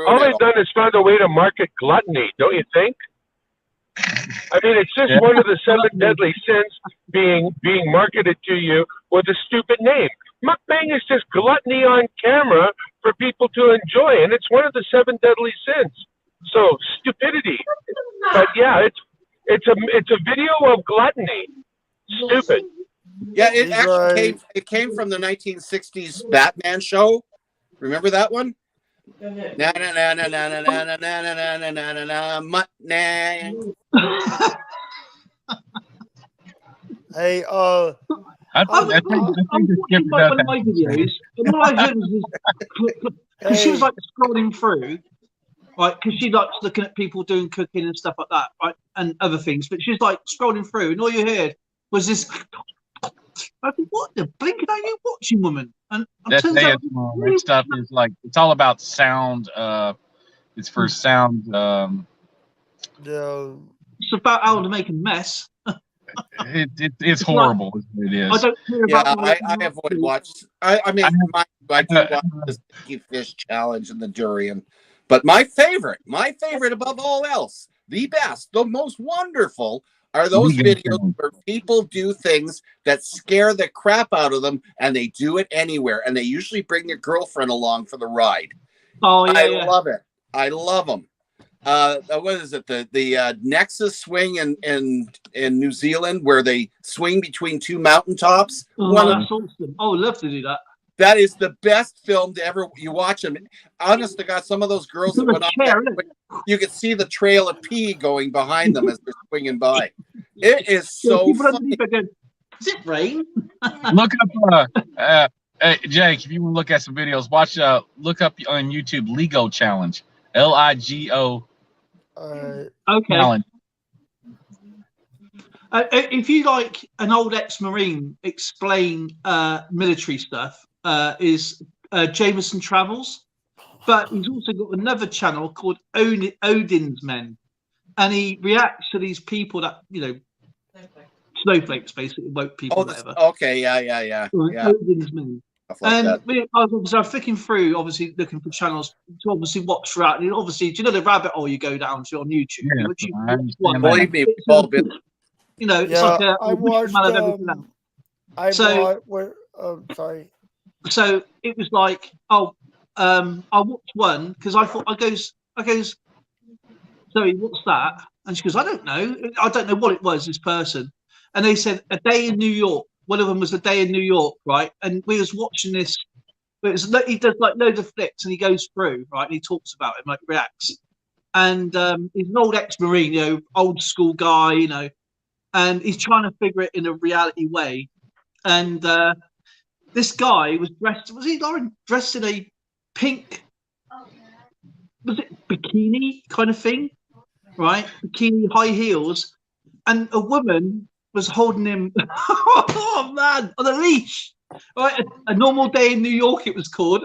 All they've done is found a way to market gluttony, don't you think? I mean, it's just one of the 7 deadly sins being marketed to you with a stupid name. Mukbang is just gluttony on camera for people to enjoy, and it's one of the 7 deadly sins. So stupidity. But yeah, it's a video of gluttony. Stupid. Yeah, it came from the 1960s Batman show. Remember that one? Na na na na na na na na na na na na mutton. Hey, I think one of my videos, and all I heard was this, she was like scrolling through, right? Because she likes looking at people doing cooking and stuff like that, right, and other things. But she's like scrolling through, and all you heard was this. I think, what the blinking are you watching, woman? And it That turns out that stuff is like it's all about sound. It's for sound. No. it's about how to make a mess. It's horrible. It I is. don't care Yeah, about I avoid watch. I mean, I do watch the Sticky Fish Challenge and the Durian, but my favorite above all else, the best, the most wonderful, are those videos where people do things that scare the crap out of them, and they do it anywhere, and they usually bring their girlfriend along for the ride. Oh yeah, I love it. I love them. What is it? The Nexus swing in New Zealand, where they swing between two mountaintops. Oh, that's awesome. Oh, I'd love to do that. That is the best film to ever. You watch them. Honest to God, some of those girls that went on, you could see the trail of pee going behind them as they're swinging by. It is so funny. Is it rain? Look up, hey, Jake, if you want to look at some videos, look up on YouTube Ligo Challenge, LIGO. Okay. Challenge. If you like an old ex-Marine explain military stuff, is Jameson Travels, but he's also got another channel called Odin's Men, and he reacts to these people that snowflakes basically, woke people, whatever. Okay, yeah. Odin's Men. Like I was flicking through, obviously looking for channels to obviously watch throughout. And obviously, do you know the rabbit hole you go down to on YouTube? Yeah, believe me, we've all been. It's like I watched. Sorry. So it was like, I watched one because I thought I goes, Zoe, what's that? And she goes, I don't know what it was, this person. And they said a day in New York. One of them was a day in New York, right? And we was watching this. He does like loads of flicks and he goes through, right? And he talks about it, like reacts. And he's an old ex-Marine, old school guy, and he's trying to figure it in a reality way. And this guy was dressed. Was he, Lauren, dressed in a pink? Was it bikini kind of thing, right? Bikini, high heels, and a woman was holding him. Oh man, on a leash. Right, a normal day in New York, it was called.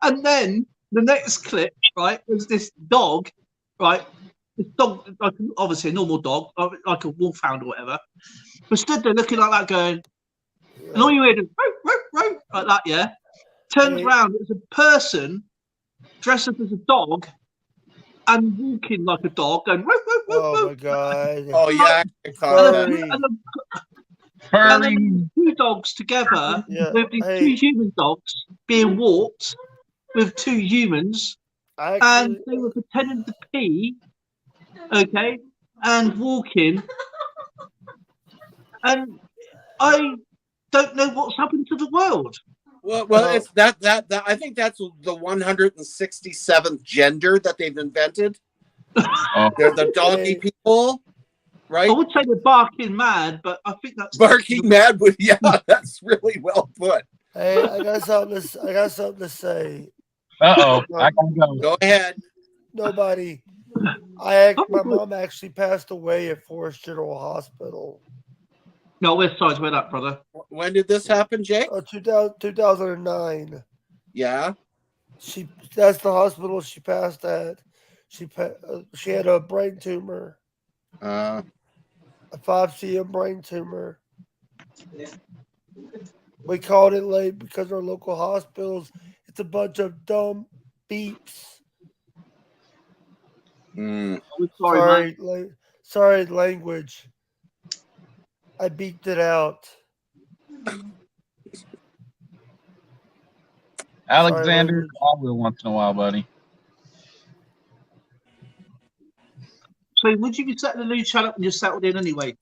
And then the next clip, right, was this dog, right? This dog, like obviously a normal dog, like a wolfhound or whatever, but stood there looking like that, going, and all you heard is like that, yeah. Turns around, it was a person dressed up as a dog and walking like a dog, going, oh my god! Oh yeah, and then two dogs together with these two human dogs being walked with two humans, and they were pretending to pee, okay, and walking, and I don't know what's happened to the world. Well, it's that I think that's the 167th gender that they've invented. They're the doggy people, right? I would say they're barking mad, but I think that's barking mad. But yeah, that's really well put. Hey, I got something to say. I gotta go. Go ahead. Nobody. My mom actually passed away at Forest General Hospital. No, we're sorry to hear that, brother. When did this happen, Jake? 2009. Yeah. That's the hospital she passed at. She had a brain tumor. A 5 cm brain tumor. We called it late because our local hospitals, it's a bunch of dumb beeps. Sorry, language. I beeped it out. Alexander, I will once in a while, buddy. So would you be setting a new channel when you're settled in anyway?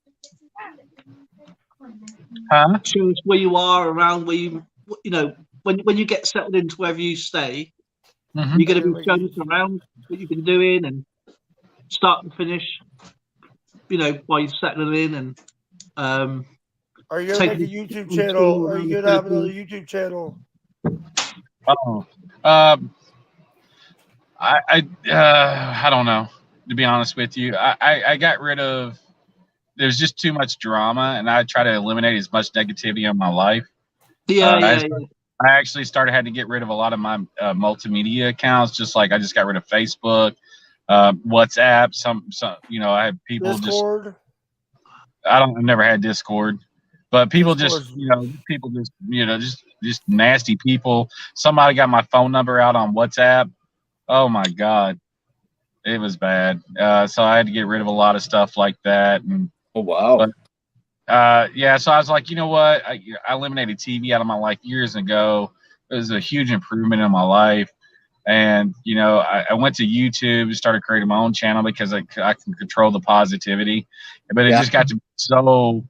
Huh? Show us where you are, around where when you get settled into wherever you stay, you're going to be showing us around what you've been doing and start to finish, while you're settling in and are you going to make a YouTube channel? Are you going to have another YouTube channel? I don't know, to be honest with you. I got rid of, there's just too much drama, and I try to eliminate as much negativity in my life. Yeah. I actually had to get rid of a lot of my multimedia accounts. Just like I just got rid of Facebook, WhatsApp. Some I have people Discord. I've never had Discord, but people Discord's- just nasty people. Somebody got my phone number out on WhatsApp. Oh my God, it was bad. So I had to get rid of a lot of stuff like that. And Oh wow. but so I was like, you know what? I eliminated TV out of my life years ago. It was a huge improvement in my life. And, I went to YouTube and started creating my own channel because I can control the positivity. But it just got to be so,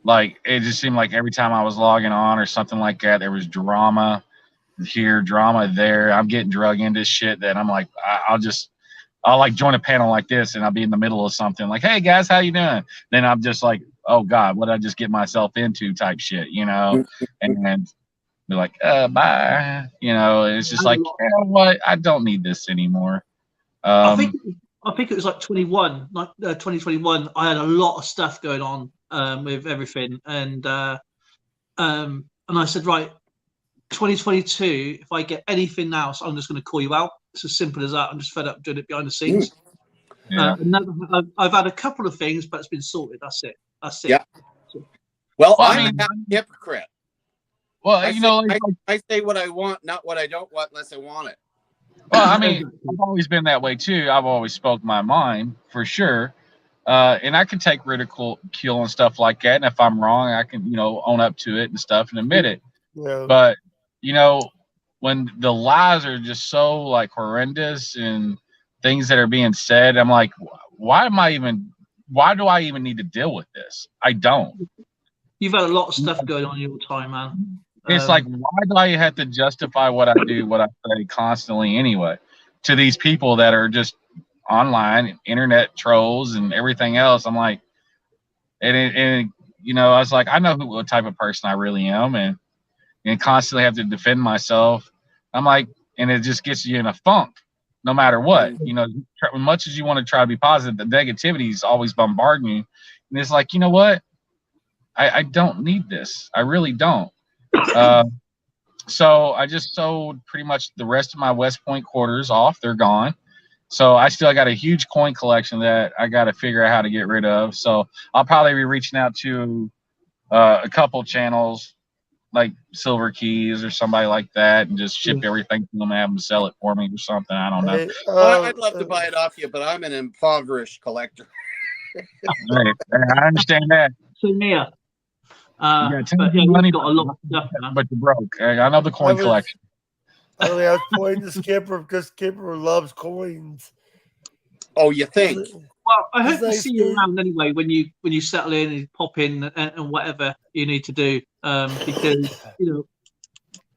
like, it just seemed like every time I was logging on or something like that, there was drama here, drama there. I'm getting drug into shit that I'm like, I'll like join a panel like this and I'll be in the middle of something like, hey guys, how you doing? Then I'm just like, oh God, what did I just get myself into type shit, and be like, bye. It's just like, you know what? I don't need this anymore. I think it was like 2021. I had a lot of stuff going on with everything. And I said, right, 2022, if I get anything else, I'm just going to call you out. It's as simple as that. I'm just fed up doing it behind the scenes. Yeah. I've had a couple of things, but it's been sorted. That's it. Yeah. Well, I'm a hypocrite. Well, I say what I want, not what I don't want unless I want it. Well, I mean, I've always been that way too. I've always spoke my mind for sure. And I can take ridicule and stuff like that. And if I'm wrong, I can, own up to it and stuff and admit it. Yeah. But, when the lies are just so like horrendous and things that are being said, I'm like, why do I even need to deal with this? I don't. You've had a lot of stuff going on in your time, man. It's like, why do I have to justify what I do, what I say constantly anyway, to these people that are just online, internet trolls and everything else? I'm like, I was like, I know what type of person I really am, and constantly have to defend myself. I'm like, and it just gets you in a funk, no matter what. As much as you want to try to be positive, the negativity is always bombarding you, and it's like, you know what? I don't need this. I really don't. So I just sold pretty much the rest of my West Point quarters off. They're gone. So I still got a huge coin collection that I got to figure out how to get rid of. So I'll probably be reaching out to a couple channels like Silver Keys or somebody like that and just ship everything to them and have them sell it for me or something. I don't know. I'd love to buy it off you, but I'm an impoverished collector. Right. I understand that. So Mia. Money, got a lot of stuff, man. But you're broke. I know the coin collection. I was pointing to Skipper because Skipper loves coins. Oh, you think? Well, I hope to see you around anyway when you settle in and pop in and whatever you need to do. Because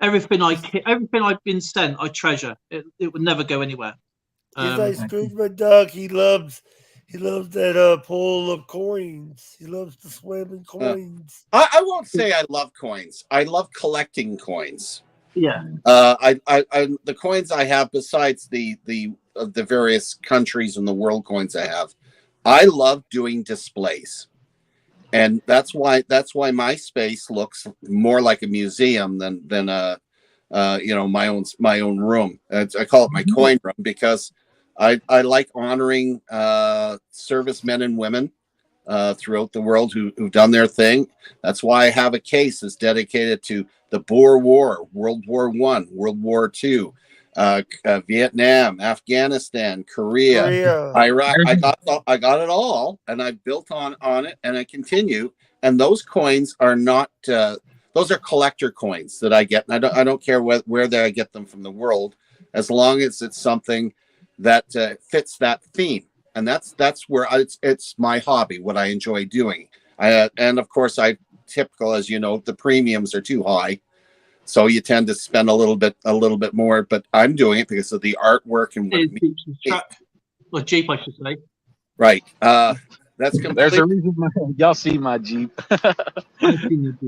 everything I've been sent, I treasure. It would never go anywhere. He's like Scrooge McDuck. He loves that pool of coins. He loves to swim in coins. I won't say I love coins. I love collecting coins. Yeah. I the coins I have, besides the various countries and the world coins I have, I love doing displays, and that's why my space looks more like a museum than my own room. I call it my coin room because I like honoring servicemen and women throughout the world who've done their thing. That's why I have a case that's dedicated to the Boer War, World War I, World War II, Vietnam, Afghanistan, Korea, Iraq. I got it all, and I built on it, and I continue. And those coins are not; those are collector coins that I get. And I don't care where I get them from the world, as long as it's something that fits that theme. And that's where it's my hobby, what I enjoy doing. And of course, typical, as you know, the premiums are too high, so you tend to spend a little bit more. But I'm doing it because of the artwork and what Jeep, I should say. Right. That's there's a reason y'all see my Jeep.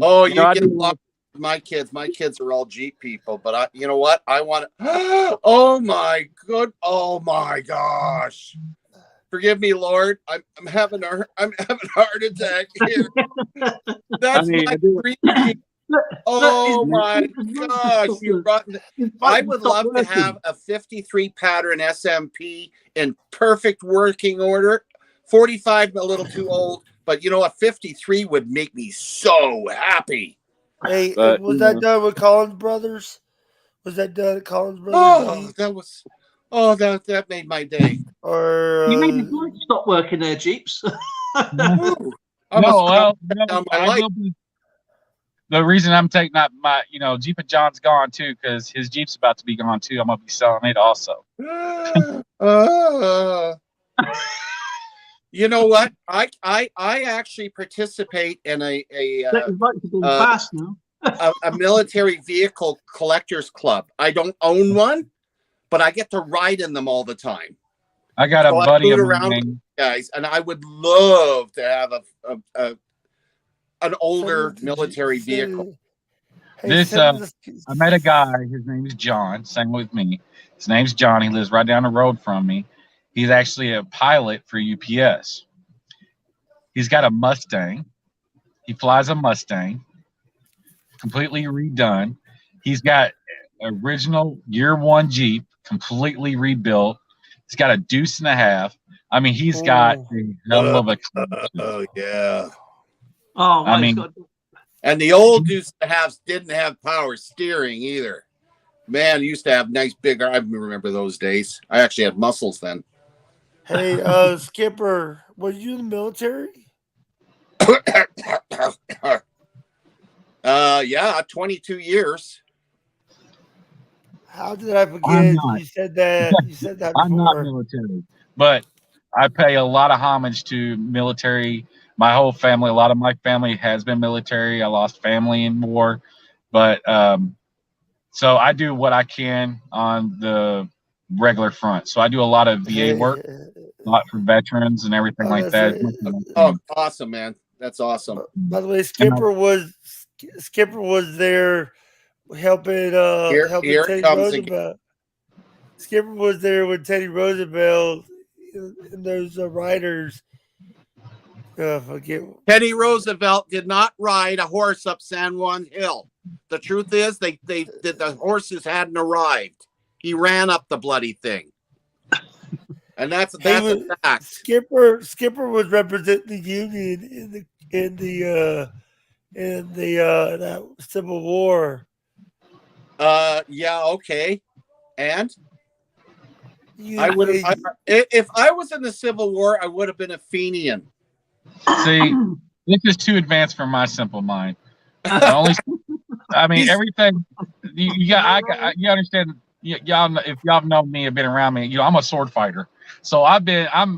Oh, you get along with my kids. My kids are all Jeep people, but you know what? I want to. Oh my gosh! Forgive me, Lord. I'm having a heart attack here. That's my dream Jeep. Oh my gosh, you brought. I would love to have a 53 pattern SMP in perfect working order. 45 a little too old, but you know, a 53 would make me so happy. Hey, But, was that done with Collins Brothers? Was that done at Collins Oh, Brothers? that made my day. Or you made the lights stop working there, Jeeps. Ooh, the reason I'm taking out my, Jeep and John's gone too, because his Jeep's about to be gone too. I'm gonna be selling it also. You know what? I actually participate in a military vehicle collectors club. I don't own one, but I get to ride in them all the time. I got a buddy of mine, guys, and I would love to have an older military vehicle. I met a guy. His name is John. Same with me. His name's John. He lives right down the road from me. He's actually a pilot for UPS. He's got a Mustang. He flies a Mustang, completely redone. He's got original year one Jeep, completely rebuilt. He's got a deuce and a half. I mean, he's got a hell of a. Oh yeah. Oh, I mean, and the old deuce and a halves didn't have power steering either. Man, used to have nice big. I remember those days. I actually had muscles then. Hey, Skipper, were you in the military? Yeah, 22 years. How did I forget you said that? You said that before. I'm not military, but I pay a lot of homage to military. My whole family, a lot of my family has been military. I lost family in war, but so I do what I can on the regular front. So I do a lot of VA work, a lot for veterans and everything like that. Oh, awesome, man. That's awesome. By the way, Skipper was there helping Teddy Roosevelt. Skipper was there with Teddy Roosevelt and those riders. Teddy Roosevelt did not ride a horse up San Juan Hill. The truth is, the horses hadn't arrived. He ran up the bloody thing, and that's a fact. Skipper was representing the Union in that Civil War. Yeah, okay, and I would have. If I was in the Civil War, I would have been a Fenian. See, this is too advanced for my simple mind. Everything you understand. Y'all, if y'all know me, have been around me. I'm a sword fighter. So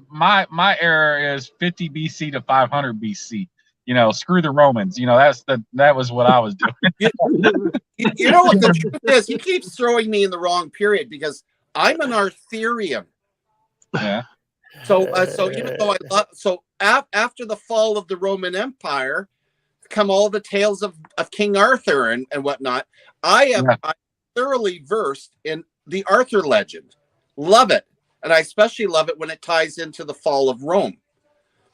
my era is 50 BC to 500 BC. Screw the Romans. That was what I was doing. You know what the truth is? He keeps throwing me in the wrong period because I'm an Arthurian. Yeah. So after the fall of the Roman Empire, come all the tales of King Arthur and whatnot. I'm thoroughly versed in the Arthur legend. Love it, and I especially love it when it ties into the fall of Rome.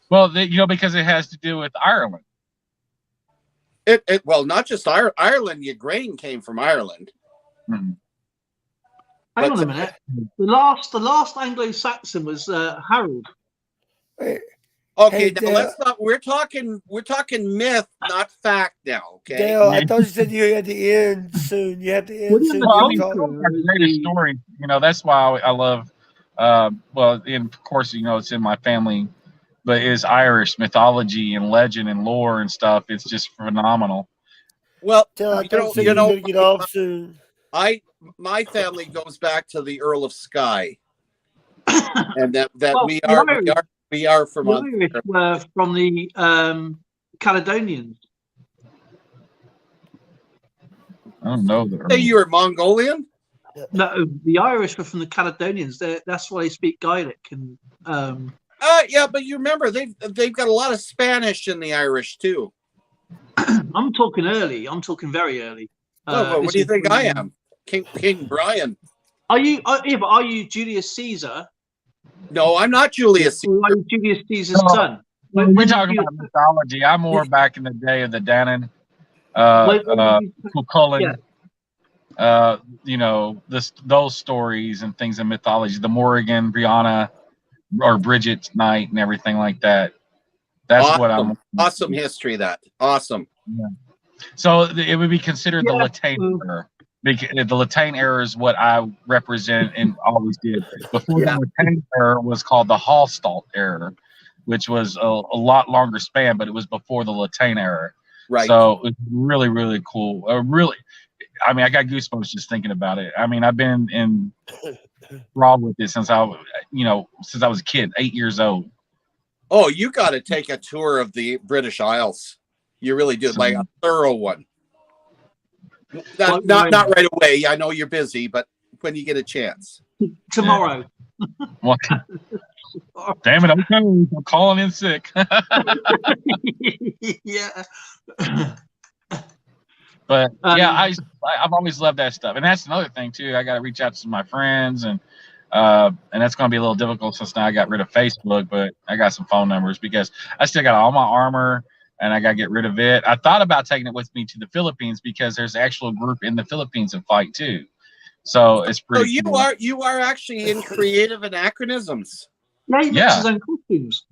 Well, because it has to do with Ireland. Well, not just Ireland. Your grain came from Ireland. Mm-hmm. Hang on a minute. The last Anglo-Saxon was Harold. Okay, now let's not. We're talking myth, not fact. Now, okay. Dale, I thought you said you had to end soon. You have to end soon. Greatest story. That's why I love. And of course, it's in my family, but is Irish mythology and legend and lore and stuff. It's just phenomenal. Well, Dale, get off soon. My family goes back to the Earl of Skye, and that we are from the Caledonians. I don't know. Say you were Mongolian? No, the Irish were from the Caledonians. That's why they speak Gaelic. And yeah, but you remember they've got a lot of Spanish in the Irish too. I'm talking early. I'm talking very early. What do you think I am? King Brian. Are you Julius Caesar? No, I'm not Julius Caesar. Why Julius Caesar's No, son? We're When did talking you, about mythology. I'm more back in the day of the Danann, when did you Cuchulainn, yeah. you know, those stories and things in mythology, the Morrigan, Brianna, or Bridget Knight, and everything like that. That's what I'm. Awesome history. That awesome. Yeah. So it would be considered the Yeah. Latane era. Because the Latane era is what I represent and always did. Before Yeah. the Latane era was called the Hallstatt era, which was a lot longer span, but it was before the Latane era. Right. So it's really, really cool. Really, I mean, I got goosebumps just thinking about it. I mean, I've been enthralled with it since I was a kid, 8 years old. Oh, you got to take a tour of the British Isles. You really do, like a thorough one. Not right away. I know you're busy, but when you get a chance. Tomorrow. Well, damn it! I'm calling in sick. Yeah. But yeah, I've always loved that stuff, and that's another thing too. I got to reach out to my friends, and that's going to be a little difficult since now I got rid of Facebook, but I got some phone numbers because I still got all my armor, and I got to get rid of it. I thought about taking it with me to the Philippines because there's an actual group in the Philippines that fight too. So it's pretty. So you are actually in creative anachronisms. Yeah, he makes his own costumes.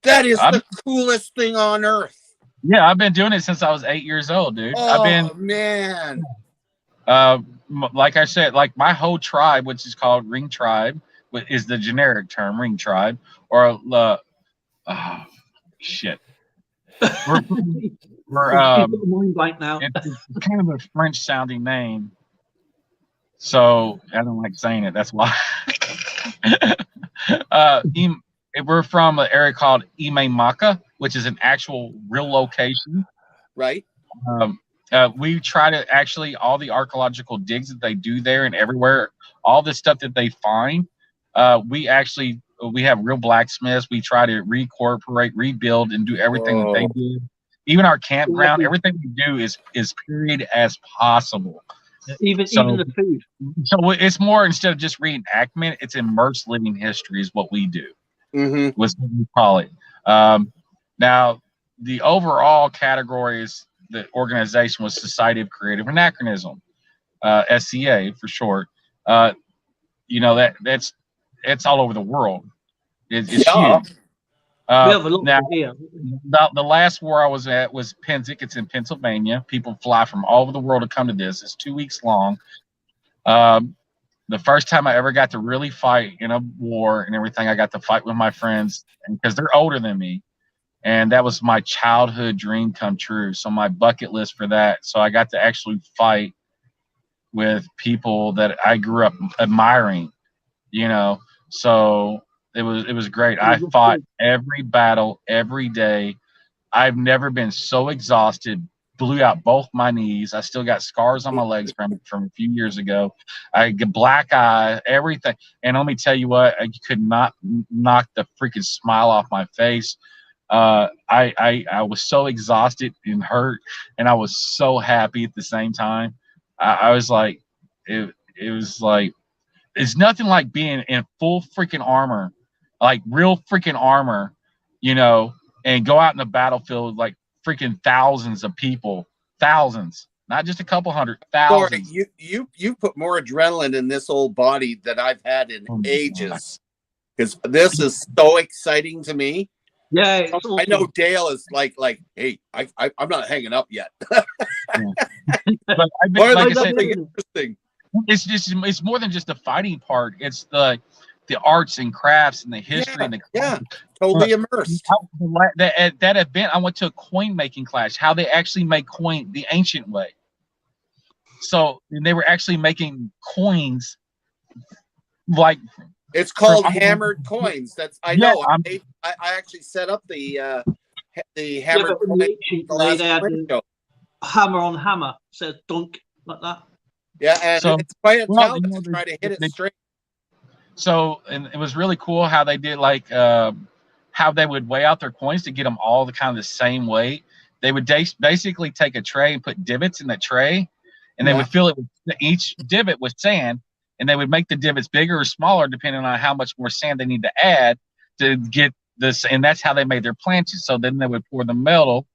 That is the coolest thing on earth. Yeah, I've been doing it since I was 8 years old, dude. Oh, man. Like I said, like my whole tribe, which is called Ring Tribe, is the generic term, Ring Tribe, or shit. We're blank now. It's kind of a French sounding name, so I don't like saying it. That's why. We're from an area called Imamaka, which is an actual real location. Right. We try to actually, all the archaeological digs that they do there and everywhere, all the stuff that they find, we have real blacksmiths. We try to reincorporate, rebuild, and do everything that they do. Even our campground, everything we do is period as possible. Even the food. So it's more, instead of just reenactment, it's immersed living history is what we do. Mm-hmm. Was what we call it. Now, the overall category is the organization was Society of Creative Anachronism, SCA for short. It's all over the world. It's huge. We have a lot here. The last war I was at was Penzic. It's in Pennsylvania. People fly from all over the world to come to this. It's 2 weeks long. The first time I ever got to really fight in a war and everything, I got to fight with my friends because they're older than me. And that was my childhood dream come true. So my bucket list for that. So I got to actually fight with people that I grew up admiring, So it was great. I fought every battle every day. I've never been so exhausted. Blew out both my knees. I still got scars on my legs from a few years ago. I get black eye, everything. And let me tell you what, I could not knock the freaking smile off my face. I was so exhausted and hurt, and I was so happy at the same time. I was like, it was like, it's nothing like being in full freaking armor, like real freaking armor, and go out in the battlefield like freaking thousands of people, thousands, not just a couple hundred, thousands. Sorry, you put more adrenaline in this old body than I've had in ages, because this is so exciting to me. Yeah, awesome. I know Dale is like, hey, I'm not hanging up yet. But like I said, interesting. It's more than just the fighting part. It's the arts and crafts and the history and totally immersed. That event, I went to a coin making class. How they actually make coin the ancient way. So they were actually making coins, like it's called hammered coins. That's I know. I actually set up the hammered coin. They had hammer on hammer, so dunk like that. Yeah, and it's quite a talent to try to hit it straight. So, and it was really cool how they did, like, how they would weigh out their coins to get them all the kind of the same weight. They would basically take a tray and put divots in the tray, and they would fill it with each divot with sand, and they would make the divots bigger or smaller depending on how much more sand they need to add to get this, and that's how they made their planches. So then they would pour the metal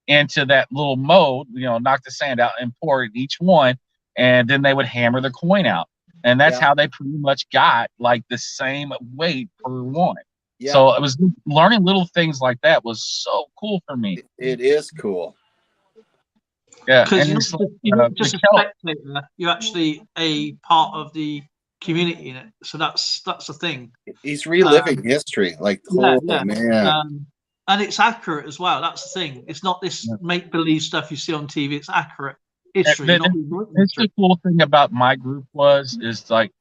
into that little mold, knock the sand out and pour it in each one, and then they would hammer the coin out, and that's how they pretty much got like the same weight per one. Yeah. So it was learning little things like that was so cool for me. It is cool. Yeah, because you're not just a spectator; you're actually a part of the community in it. So that's the thing. He's reliving history, like man. And it's accurate as well. That's the thing. It's not this make-believe stuff you see on TV. It's accurate history. That's the cool thing about my group is like,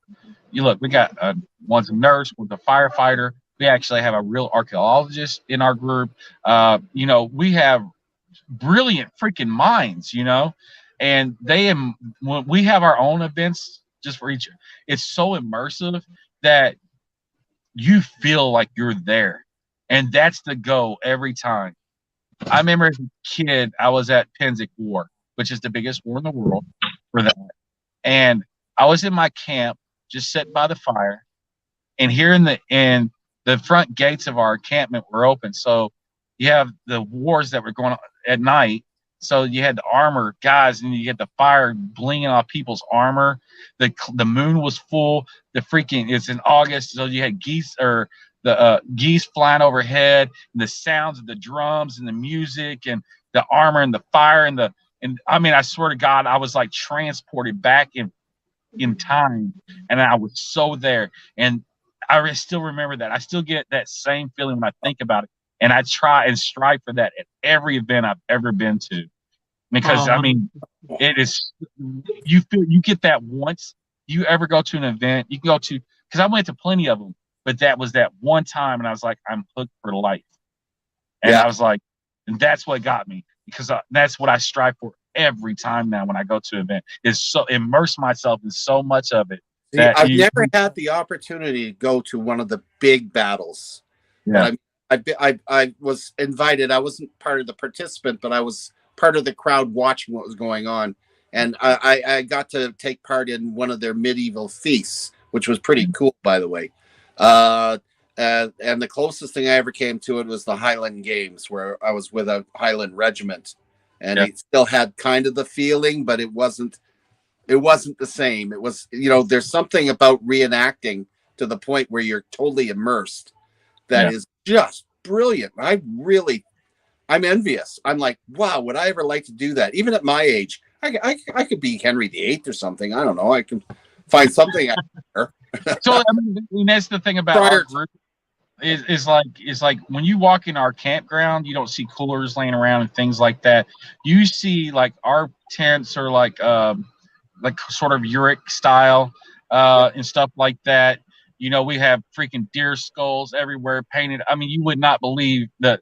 you look, we got one's a nurse, one's a firefighter. We actually have a real archaeologist in our group. We have brilliant freaking minds, and when we have our own events just for each. It's so immersive that you feel like you're there. And that's the go every time. I remember as a kid, I was at Penzic War, which is the biggest war in the world for that. And I was in my camp, just sitting by the fire. And here in the front gates of our encampment were open. So you have the wars that were going on at night. So you had the armor guys, and you had the fire blinging off people's armor. The moon was full. It's in August, so you had geese flying overhead, and the sounds of the drums and the music and the armor and the fire and I mean, I swear to God, I was like transported back in time, and I was so there. And I still remember that. I still get that same feeling when I think about it, and I try and strive for that at every event I've ever been to, because I mean, it is you get that once you ever go to an event. You can go to, because I went to plenty of them. But that was that one time, and I was like, I'm hooked for life. And I was like, and that's what got me, because that's what I strive for every time now when I go to an event, is so immerse myself in so much of it. See, I've never had the opportunity to go to one of the big battles. Yeah. But I was invited. I wasn't part of the participant, but I was part of the crowd watching what was going on. And I got to take part in one of their medieval feasts, which was pretty cool, by the way. And the closest thing I ever came to it was the Highland Games, where I was with a Highland regiment, and it still had kind of the feeling, but it wasn't the same. It was, there's something about reenacting to the point where you're totally immersed that is just brilliant. I'm envious. I'm like, wow, would I ever like to do that? Even at my age, I could be Henry VIII or something. I don't know. I can find something out there. So I mean, that's the thing about our group is like when you walk in our campground, you don't see coolers laying around and things like that. You see like our tents are like sort of Uric style and stuff like that. We have freaking deer skulls everywhere painted. I mean, you would not believe the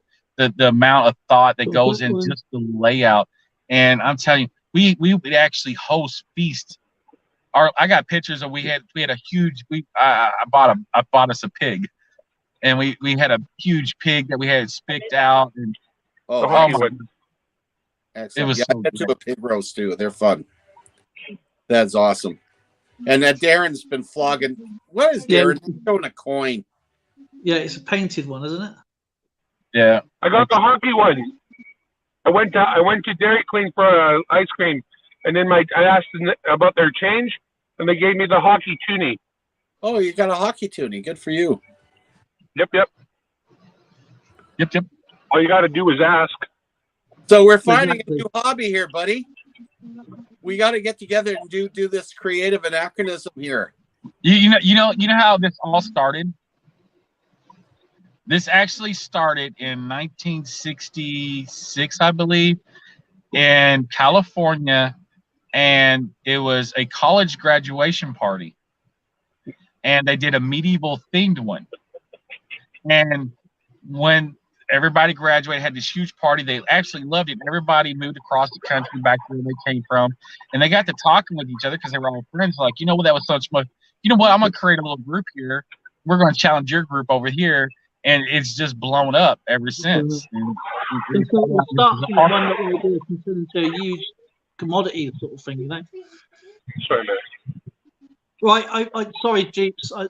amount of thought that goes in just the layout. And I'm telling you, we would actually host feasts. I got pictures of we had a huge I bought us a pig, and we had a huge pig that we had spicked out, and it was so I do a pig roast too. They're fun. That's awesome. And that Darren's been flogging. What is Darren? He's showing a coin. Yeah, it's a painted one, isn't it? Yeah, I got the hockey one. I went to Dairy Queen for ice cream. And then I asked them about their change, and they gave me the hockey toonie. Oh, you got a hockey toonie. Good for you. Yep. Yep. All you got to do is ask. So we're finding a new hobby here, buddy. We got to get together and do this creative anachronism here. You know how this all started? This actually started in 1966, I believe, in California. And it was a college graduation party, and they did a medieval themed one. And when everybody graduated, had this huge party, they actually loved it. Everybody moved across the country back to where they came from, and they got to talking with each other because they were all friends. Like, that was such much. You know what? I'm gonna create a little group here. We're gonna challenge your group over here, and it's just blown up ever since. And so it starts with one that we do considered into a huge commodity sort of thing, Sorry, man. Right, I sorry, Jeeps. I've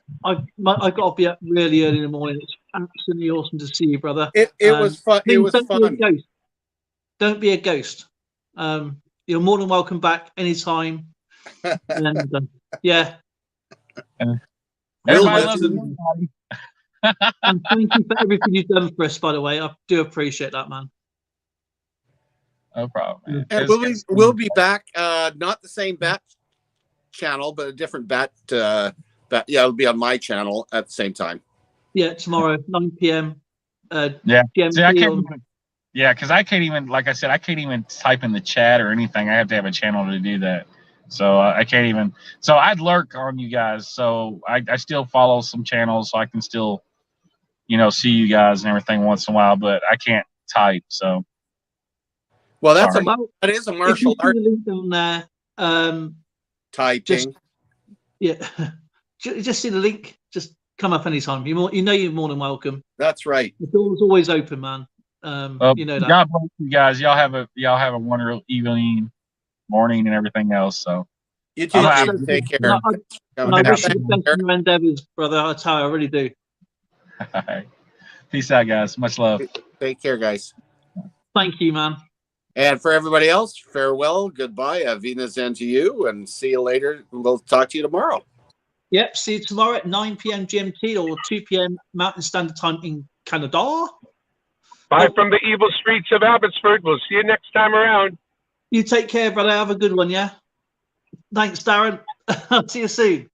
got to be up really early in the morning. It's absolutely awesome to see you, brother. It was fun. It Please was don't be a fun. ghost. Don't be a ghost. You're more than welcome back anytime. And yeah. Everybody loves listen. everybody. And thank you for everything you've done for us, by the way. I do appreciate that, man. No problem, man. And we'll be back. Not the same bat channel, but a different bat. Yeah, it'll be on my channel at the same time. Yeah, tomorrow, 9 p.m. Yeah. GMT See, I can't on- even, yeah, because I can't even, like I said, I can't even type in the chat or anything. I have to have a channel to do that. So I can't even. So I'd lurk on you guys. So I still follow some channels, so I can still, see you guys and everything once in a while. But I can't type. So. Well, that is a martial art. If you see the link on there, typing. Just see the link. Just come up anytime. You're more than welcome. That's right. The door's always open, man. You know that. God bless you guys. Y'all have a wonderful evening, morning, and everything else. So you too. Take care. I wish you the best in your endeavors, brother. I tell you, I really do. All right. Peace out, guys. Much love. Take care, guys. Thank you, man. And for everybody else, farewell, goodbye, Avina Zen to you, and see you later. We'll talk to you tomorrow. Yep, see you tomorrow at 9 p.m. GMT or 2 p.m. Mountain Standard Time in Canada. Bye from the evil streets of Abbotsford. We'll see you next time around. You take care, brother. Have a good one, yeah? Thanks, Darren. I'll see you soon.